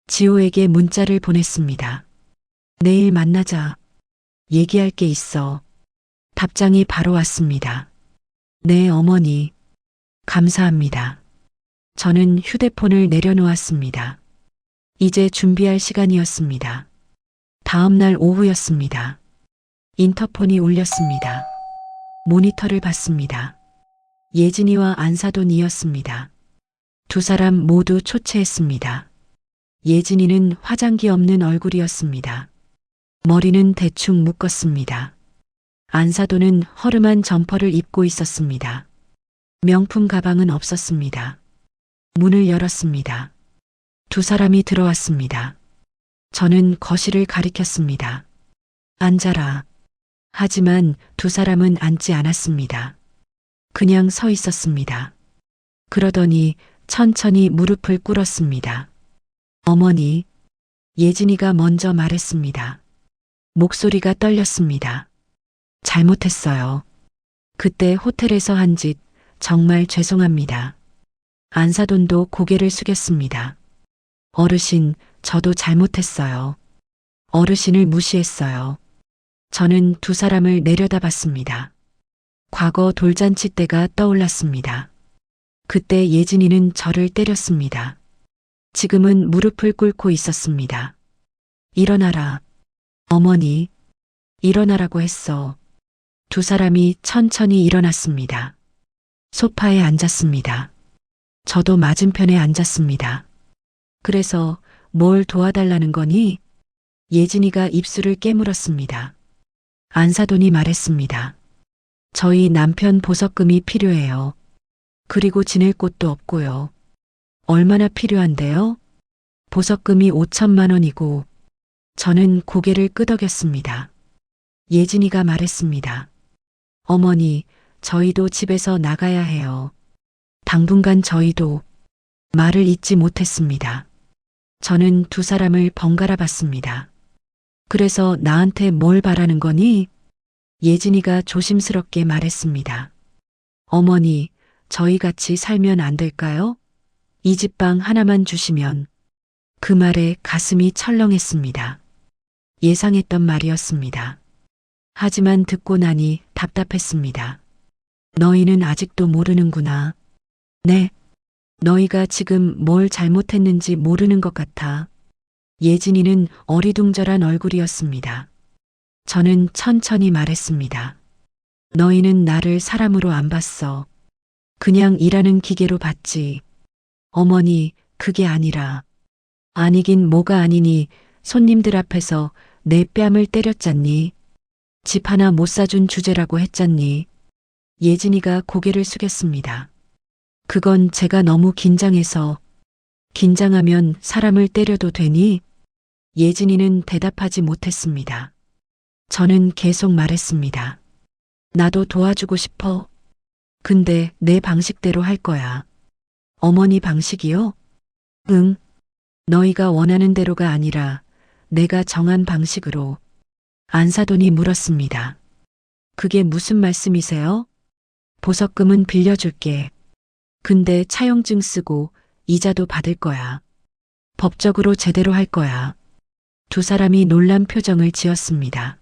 지호에게 문자를 보냈습니다. 내일 만나자. 얘기할 게 있어. 답장이 바로 왔습니다. 네, 어머니. 감사합니다. 저는 휴대폰을 내려놓았습니다. 이제 준비할 시간이었습니다. 다음 날 오후였습니다. 인터폰이 울렸습니다. 모니터를 봤습니다. 예진이와 안사돈이었습니다. 두 사람 모두 초췌했습니다. 예진이는 화장기 없는 얼굴이었습니다. 머리는 대충 묶었습니다. 안사돈은 허름한 점퍼를 입고 있었습니다. 명품 가방은 없었습니다. 문을 열었습니다. 두 사람이 들어왔습니다. 저는 거실을 가리켰습니다. 앉아라. 하지만 두 사람은 앉지 않았습니다. 그냥 서 있었습니다. 그러더니 천천히 무릎을 꿇었습니다. 어머니, 예진이가 먼저 말했습니다. 목소리가 떨렸습니다. 잘못했어요. 그때 호텔에서 한 짓 정말 죄송합니다. 안사돈도 고개를 숙였습니다. 어르신, 저도 잘못했어요. 어르신을 무시했어요. 저는 두 사람을 내려다봤습니다. 과거 돌잔치 때가 떠올랐습니다. 그때 예진이는 저를 때렸습니다. 지금은 무릎을 꿇고 있었습니다. 일어나라. 어머니, 일어나라고 했어. 두 사람이 천천히 일어났습니다. 소파에 앉았습니다. 저도 맞은편에 앉았습니다. 그래서 뭘 도와달라는 거니? 예진이가 입술을 깨물었습니다. 안사돈이 말했습니다. 저희 남편 보석금이 필요해요. 그리고 지낼 곳도 없고요. 얼마나 필요한데요? 보석금이 5천만 원이고 저는 고개를 끄덕였습니다. 예진이가 말했습니다. 어머니, 저희도 집에서 나가야 해요. 당분간 저희도 말을 잇지 못했습니다. 저는 두 사람을 번갈아 봤습니다. 그래서 나한테 뭘 바라는 거니? 예진이가 조심스럽게 말했습니다. 어머니, 저희 같이 살면 안 될까요? 이 집 방 하나만 주시면. 그 말에 가슴이 철렁했습니다. 예상했던 말이었습니다. 하지만 듣고 나니 답답했습니다. 너희는 아직도 모르는구나. 네. 너희가 지금 뭘 잘못했는지 모르는 것 같아. 예진이는 어리둥절한 얼굴이었습니다. 저는 천천히 말했습니다. 너희는 나를 사람으로 안 봤어. 그냥 일하는 기계로 봤지. 어머니, 그게 아니라. 아니긴 뭐가 아니니 손님들 앞에서 내 뺨을 때렸잖니. 집 하나 못 사준 주제라고 했잖니. 예진이가 고개를 숙였습니다. 그건 제가 너무 긴장해서. 긴장하면 사람을 때려도 되니? 예진이는 대답하지 못했습니다. 저는 계속 말했습니다. 나도 도와주고 싶어. 근데 내 방식대로 할 거야. 어머니 방식이요? 응. 너희가 원하는 대로가 아니라 내가 정한 방식으로. 안사돈이 물었습니다. 그게 무슨 말씀이세요? 보석금은 빌려줄게. 근데 차용증 쓰고 이자도 받을 거야. 법적으로 제대로 할 거야. 두 사람이 놀란 표정을 지었습니다.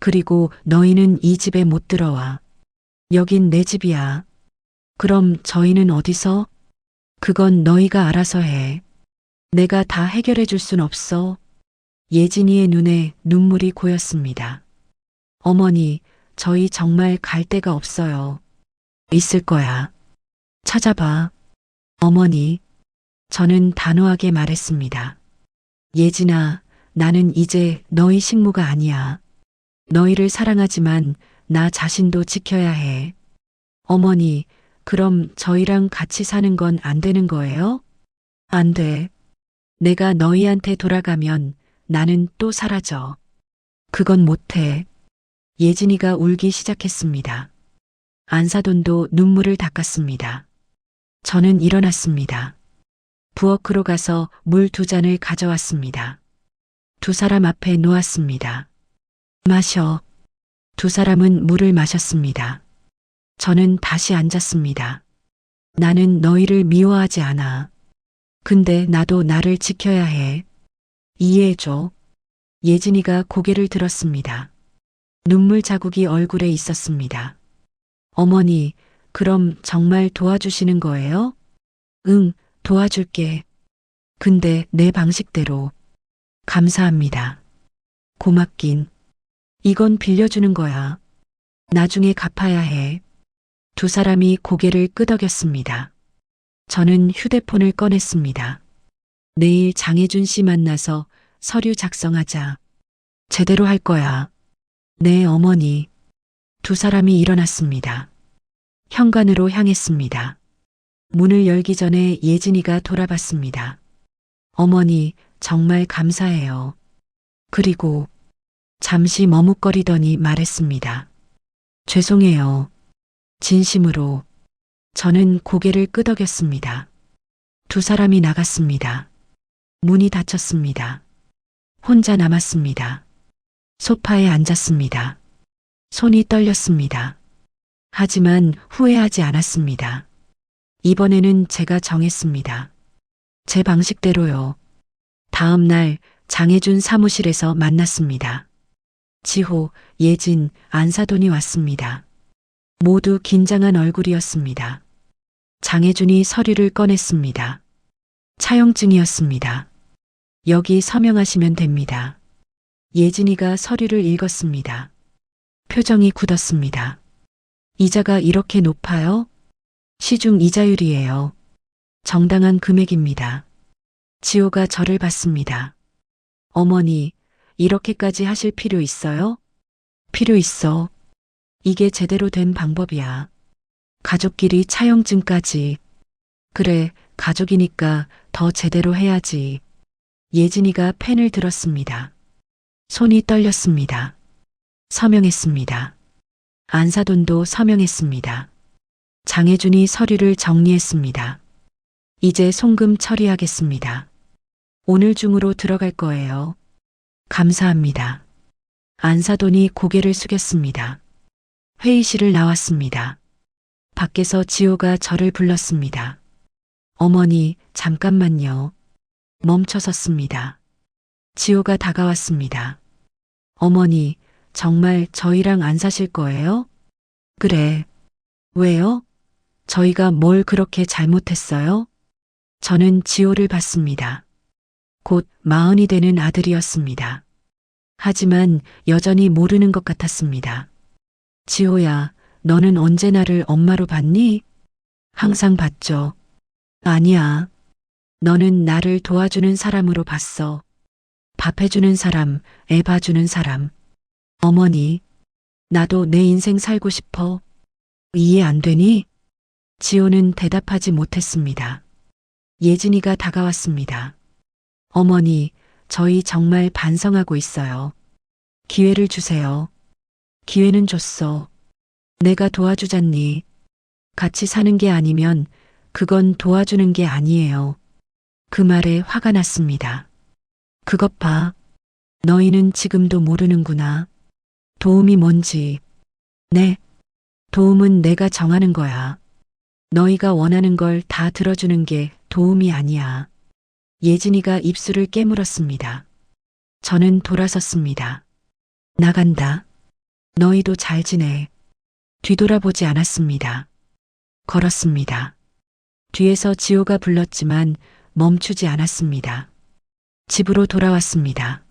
그리고 너희는 이 집에 못 들어와. 여긴 내 집이야. 그럼 저희는 어디서? 그건 너희가 알아서 해. 내가 다 해결해 줄 순 없어. 예진이의 눈에 눈물이 고였습니다. 어머니, 저희 정말 갈 데가 없어요. 있을 거야. 찾아봐. 어머니, 저는 단호하게 말했습니다. 예진아, 나는 이제 너희 식모가 아니야. 너희를 사랑하지만 나 자신도 지켜야 해. 어머니, 그럼 저희랑 같이 사는 건 안 되는 거예요? 안 돼. 내가 너희한테 돌아가면 나는 또 사라져. 그건 못해. 예진이가 울기 시작했습니다. 안사돈도 눈물을 닦았습니다. 저는 일어났습니다. 부엌으로 가서 물 2잔을 가져왔습니다. 두 사람 앞에 놓았습니다. 마셔. 두 사람은 물을 마셨습니다. 저는 다시 앉았습니다. 나는 너희를 미워하지 않아. 근데 나도 나를 지켜야 해. 이해해줘. 예진이가 고개를 들었습니다. 눈물 자국이 얼굴에 있었습니다. 어머니, 그럼 정말 도와주시는 거예요? 응, 도와줄게. 근데 내 방식대로. 감사합니다. 고맙긴. 이건 빌려주는 거야. 나중에 갚아야 해. 두 사람이 고개를 끄덕였습니다. 저는 휴대폰을 꺼냈습니다. 내일 장혜준 씨 만나서 서류 작성하자. 제대로 할 거야. 네, 어머니. 두 사람이 일어났습니다. 현관으로 향했습니다. 문을 열기 전에 예진이가 돌아봤습니다. 어머니, 정말 감사해요. 그리고 잠시 머뭇거리더니 말했습니다. 죄송해요. 진심으로. 저는 고개를 끄덕였습니다. 두 사람이 나갔습니다. 문이 닫혔습니다. 혼자 남았습니다. 소파에 앉았습니다. 손이 떨렸습니다. 하지만 후회하지 않았습니다. 이번에는 제가 정했습니다. 제 방식대로요. 다음 날 장혜준 사무실에서 만났습니다. 지호, 예진, 안사돈이 왔습니다. 모두 긴장한 얼굴이었습니다. 장혜준이 서류를 꺼냈습니다. 차용증이었습니다. 여기 서명하시면 됩니다. 예진이가 서류를 읽었습니다. 표정이 굳었습니다. 이자가 이렇게 높아요? 시중 이자율이에요. 정당한 금액입니다. 지호가 저를 봤습니다. 어머니, 이렇게까지 하실 필요 있어요? 필요 있어. 이게 제대로 된 방법이야. 가족끼리 차용증까지. 그래, 가족이니까 더 제대로 해야지. 예진이가 펜을 들었습니다. 손이 떨렸습니다. 서명했습니다. 안사돈도 서명했습니다. 장혜준이 서류를 정리했습니다. 이제 송금 처리하겠습니다. 오늘 중으로 들어갈 거예요. 감사합니다. 안사돈이 고개를 숙였습니다. 회의실을 나왔습니다. 밖에서 지호가 저를 불렀습니다. 어머니, 잠깐만요. 멈춰섰습니다. 지호가 다가왔습니다. 어머니, 정말 저희랑 안 사실 거예요? 그래. 왜요? 저희가 뭘 그렇게 잘못했어요? 저는 지호를 봤습니다. 곧 40이 되는 아들이었습니다. 하지만 여전히 모르는 것 같았습니다. 지호야, 너는 언제 나를 엄마로 봤니? 항상 봤죠. 아니야. 너는 나를 도와주는 사람으로 봤어. 밥 해주는 사람, 애 봐주는 사람. 어머니, 나도 내 인생 살고 싶어. 이해 안 되니? 지호는 대답하지 못했습니다. 예진이가 다가왔습니다. 어머니, 저희 정말 반성하고 있어요. 기회를 주세요. 기회는 줬어. 내가 도와주잖니. 같이 사는 게 아니면 그건 도와주는 게 아니에요. 그 말에 화가 났습니다. 그것 봐. 너희는 지금도 모르는구나. 도움이 뭔지. 네. 도움은 내가 정하는 거야. 너희가 원하는 걸 다 들어주는 게 도움이 아니야. 예진이가 입술을 깨물었습니다. 저는 돌아섰습니다. 나간다. 너희도 잘 지내. 뒤돌아보지 않았습니다. 걸었습니다. 뒤에서 지호가 불렀지만 멈추지 않았습니다. 집으로 돌아왔습니다.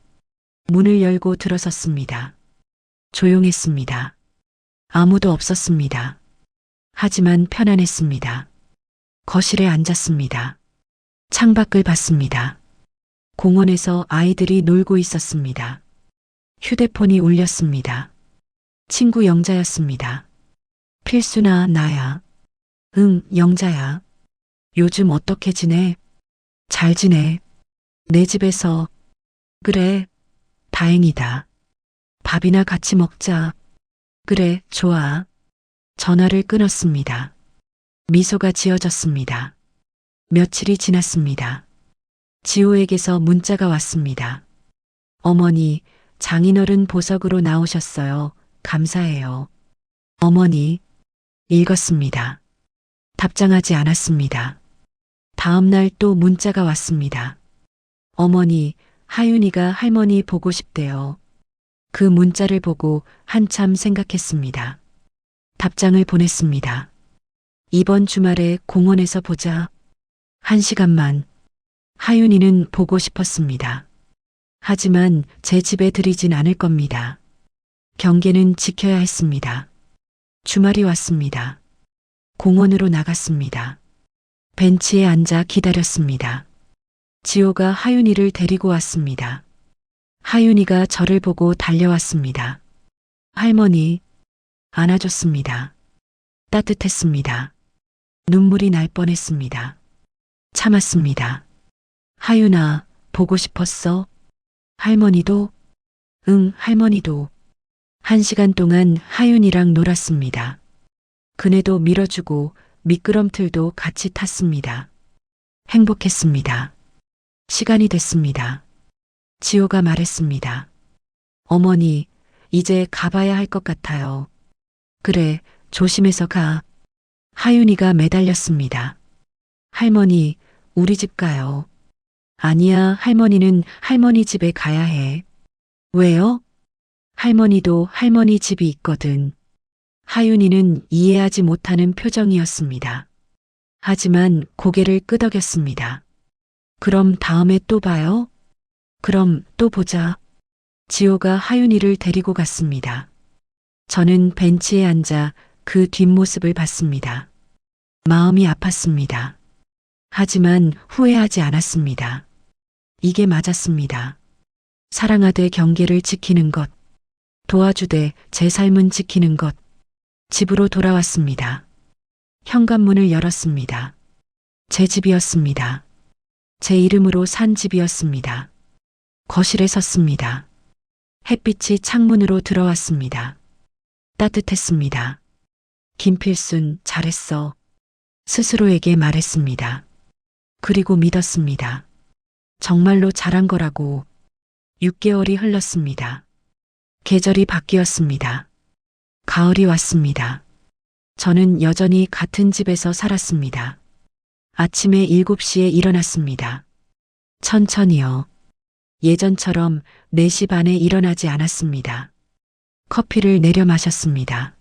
문을 열고 들어섰습니다. 조용했습니다. 아무도 없었습니다. 하지만 편안했습니다. 거실에 앉았습니다. 창밖을 봤습니다. 공원에서 아이들이 놀고 있었습니다. 휴대폰이 울렸습니다. 친구 영자였습니다. 필수나 나야. 응, 영자야. 요즘 어떻게 지내? 잘 지내. 내 집에서. 그래. 다행이다. 밥이나 같이 먹자. 그래, 좋아. 전화를 끊었습니다. 미소가 지어졌습니다. 며칠이 지났습니다. 지호에게서 문자가 왔습니다. 어머니, 장인어른 보석으로 나오셨어요. 감사해요. 어머니, 읽었습니다. 답장하지 않았습니다. 다음 날 또 문자가 왔습니다. 어머니, 하윤이가 할머니 보고 싶대요. 그 문자를 보고 한참 생각했습니다. 답장을 보냈습니다. 이번 주말에 공원에서 보자. 1시간만. 하윤이는 보고 싶었습니다. 하지만 제 집에 들이진 않을 겁니다. 경계는 지켜야 했습니다. 주말이 왔습니다. 공원으로 나갔습니다. 벤치에 앉아 기다렸습니다. 지호가 하윤이를 데리고 왔습니다. 하윤이가 저를 보고 달려왔습니다. 할머니, 안아줬습니다. 따뜻했습니다. 눈물이 날 뻔했습니다. 참았습니다. 하윤아, 보고 싶었어? 할머니도? 응, 할머니도. 1시간 동안 하윤이랑 놀았습니다. 그네도 밀어주고 미끄럼틀도 같이 탔습니다. 행복했습니다. 시간이 됐습니다. 지호가 말했습니다. 어머니, 이제 가봐야 할 것 같아요. 그래, 조심해서 가. 하윤이가 매달렸습니다. 할머니, 우리 집 가요. 아니야, 할머니는 할머니 집에 가야 해. 왜요? 할머니도 할머니 집이 있거든. 하윤이는 이해하지 못하는 표정이었습니다. 하지만 고개를 끄덕였습니다. 그럼 다음에 또 봐요? 그럼 또 보자. 지호가 하윤이를 데리고 갔습니다. 저는 벤치에 앉아 그 뒷모습을 봤습니다. 마음이 아팠습니다. 하지만 후회하지 않았습니다. 이게 맞았습니다. 사랑하되 경계를 지키는 것, 도와주되 제 삶은 지키는 것. 집으로 돌아왔습니다. 현관문을 열었습니다. 제 집이었습니다. 제 이름으로 산 집이었습니다. 거실에 섰습니다. 햇빛이 창문으로 들어왔습니다. 따뜻했습니다. 김필순, 잘했어. 스스로에게 말했습니다. 그리고 믿었습니다. 정말로 잘한 거라고. 6개월이 흘렀습니다. 계절이 바뀌었습니다. 가을이 왔습니다. 저는 여전히 같은 집에서 살았습니다. 아침에 7시에 일어났습니다. 천천히요. 예전처럼 4시 반에 일어나지 않았습니다. 커피를 내려 마셨습니다.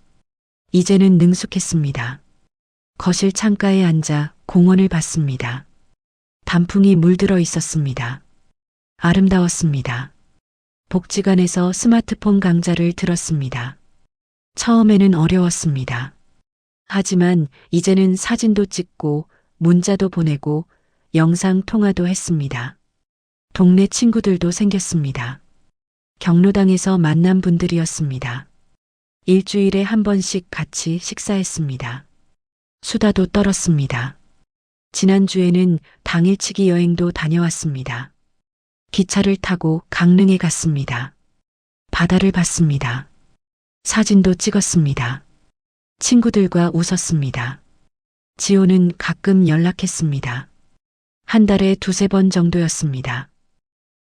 이제는 능숙했습니다. 거실 창가에 앉아 공원을 봤습니다. 단풍이 물들어 있었습니다. 아름다웠습니다. 복지관에서 스마트폰 강좌를 들었습니다. 처음에는 어려웠습니다. 하지만 이제는 사진도 찍고 문자도 보내고 영상 통화도 했습니다. 동네 친구들도 생겼습니다. 경로당에서 만난 분들이었습니다. 일주일에 한 번씩 같이 식사했습니다. 수다도 떨었습니다. 지난주에는 당일치기 여행도 다녀왔습니다. 기차를 타고 강릉에 갔습니다. 바다를 봤습니다. 사진도 찍었습니다. 친구들과 웃었습니다. 지호는 가끔 연락했습니다. 한 달에 2~3번 정도였습니다.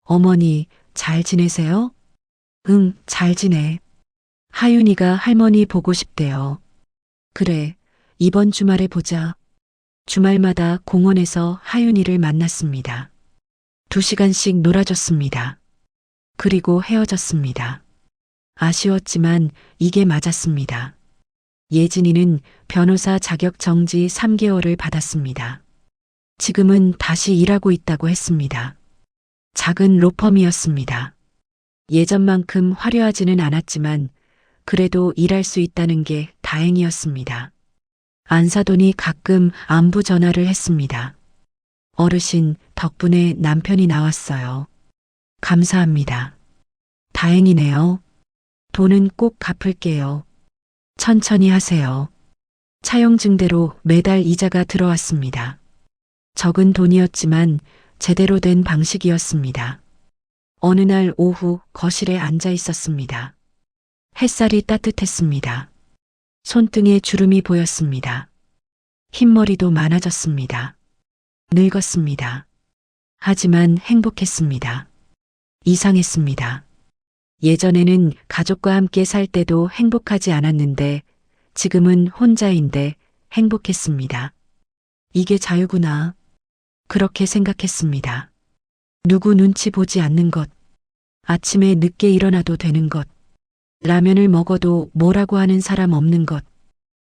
어머니, 잘 지내세요? 응, 잘 지내. 하윤이가 할머니 보고 싶대요. 그래, 이번 주말에 보자. 주말마다 공원에서 하윤이를 만났습니다. 2시간씩 놀아줬습니다. 그리고 헤어졌습니다. 아쉬웠지만 이게 맞았습니다. 예진이는 변호사 자격 정지 3개월을 받았습니다. 지금은 다시 일하고 있다고 했습니다. 작은 로펌이었습니다. 예전만큼 화려하지는 않았지만 그래도 일할 수 있다는 게 다행이었습니다. 안사돈이 가끔 안부 전화를 했습니다. 어르신 덕분에 남편이 나왔어요. 감사합니다. 다행이네요. 돈은 꼭 갚을게요. 천천히 하세요. 차용증대로 매달 이자가 들어왔습니다. 적은 돈이었지만 제대로 된 방식이었습니다. 어느 날 오후 거실에 앉아 있었습니다. 햇살이 따뜻했습니다. 손등에 주름이 보였습니다. 흰머리도 많아졌습니다. 늙었습니다. 하지만 행복했습니다. 이상했습니다. 예전에는 가족과 함께 살 때도 행복하지 않았는데 지금은 혼자인데 행복했습니다. 이게 자유구나. 그렇게 생각했습니다. 누구 눈치 보지 않는 것. 아침에 늦게 일어나도 되는 것. 라면을 먹어도 뭐라고 하는 사람 없는 것.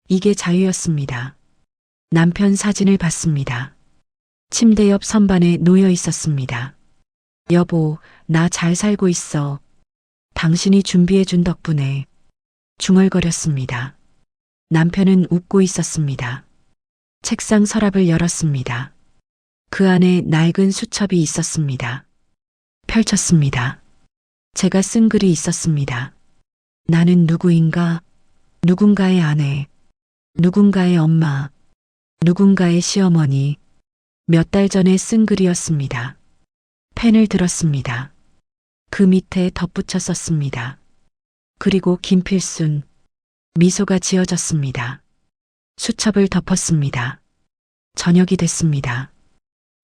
이게 자유였습니다. 남편 사진을 봤습니다. 침대 옆 선반에 놓여 있었습니다. 여보, 나 잘 살고 있어. 당신이 준비해준 덕분에. 중얼거렸습니다. 남편은 웃고 있었습니다. 책상 서랍을 열었습니다. 그 안에 낡은 수첩이 있었습니다. 펼쳤습니다. 제가 쓴 글이 있었습니다. 나는 누구인가? 누군가의 아내, 누군가의 엄마, 누군가의 시어머니. 몇 달 전에 쓴 글이었습니다. 펜을 들었습니다. 그 밑에 덧붙여 썼습니다. 그리고 김필순. 미소가 지어졌습니다. 수첩을 덮었습니다. 저녁이 됐습니다.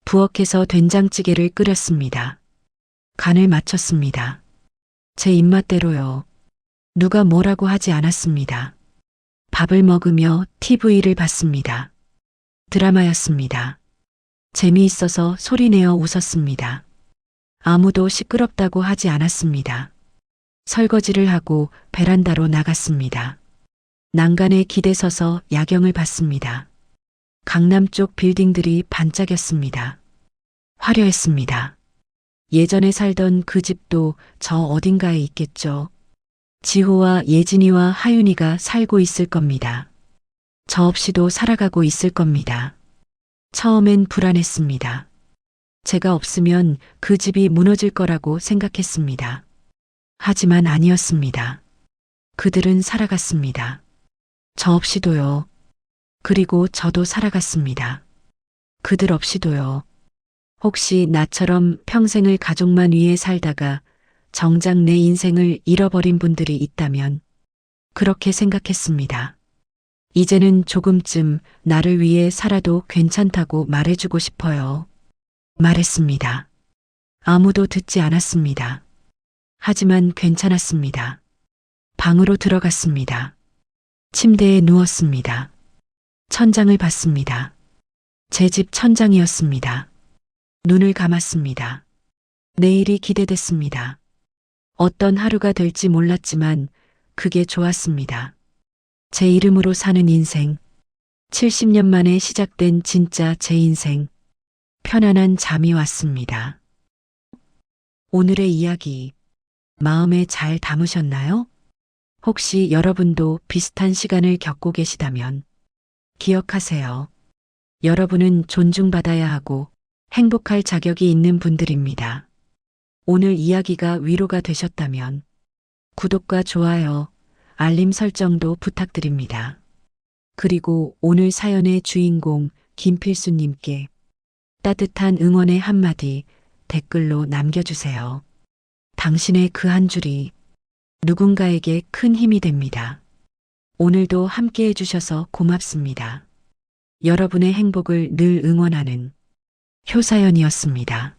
부엌에서 된장찌개를 끓였습니다. 간을 맞췄습니다. 제 입맛대로요. 누가 뭐라고 하지 않았습니다. 밥을 먹으며 TV를 봤습니다. 드라마였습니다. 재미있어서 소리내어 웃었습니다. 아무도 시끄럽다고 하지 않았습니다. 설거지를 하고 베란다로 나갔습니다. 난간에 기대서서 야경을 봤습니다. 강남 쪽 빌딩들이 반짝였습니다. 화려했습니다. 예전에 살던 그 집도 저 어딘가에 있겠죠. 지호와 예진이와 하윤이가 살고 있을 겁니다. 저 없이도 살아가고 있을 겁니다. 처음엔 불안했습니다. 제가 없으면 그 집이 무너질 거라고 생각했습니다. 하지만 아니었습니다. 그들은 살아갔습니다. 저 없이도요. 그리고 저도 살아갔습니다. 그들 없이도요. 혹시 나처럼 평생을 가족만 위해 살다가 정작 내 인생을 잃어버린 분들이 있다면 그렇게 생각했습니다. 이제는 조금쯤 나를 위해 살아도 괜찮다고 말해주고 싶어요. 말했습니다. 아무도 듣지 않았습니다. 하지만 괜찮았습니다. 방으로 들어갔습니다. 침대에 누웠습니다. 천장을 봤습니다. 제 집 천장이었습니다. 눈을 감았습니다. 내일이 기대됐습니다. 어떤 하루가 될지 몰랐지만 그게 좋았습니다. 제 이름으로 사는 인생, 70년 만에 시작된 진짜 제 인생, 편안한 잠이 왔습니다. 오늘의 이야기, 마음에 잘 담으셨나요? 혹시 여러분도 비슷한 시간을 겪고 계시다면 기억하세요. 여러분은 존중받아야 하고 행복할 자격이 있는 분들입니다. 오늘 이야기가 위로가 되셨다면 구독과 좋아요, 알림 설정도 부탁드립니다. 그리고 오늘 사연의 주인공 김필수님께 따뜻한 응원의 한마디 댓글로 남겨주세요. 당신의 그 한 줄이 누군가에게 큰 힘이 됩니다. 오늘도 함께 해주셔서 고맙습니다. 여러분의 행복을 늘 응원하는 효사연이었습니다.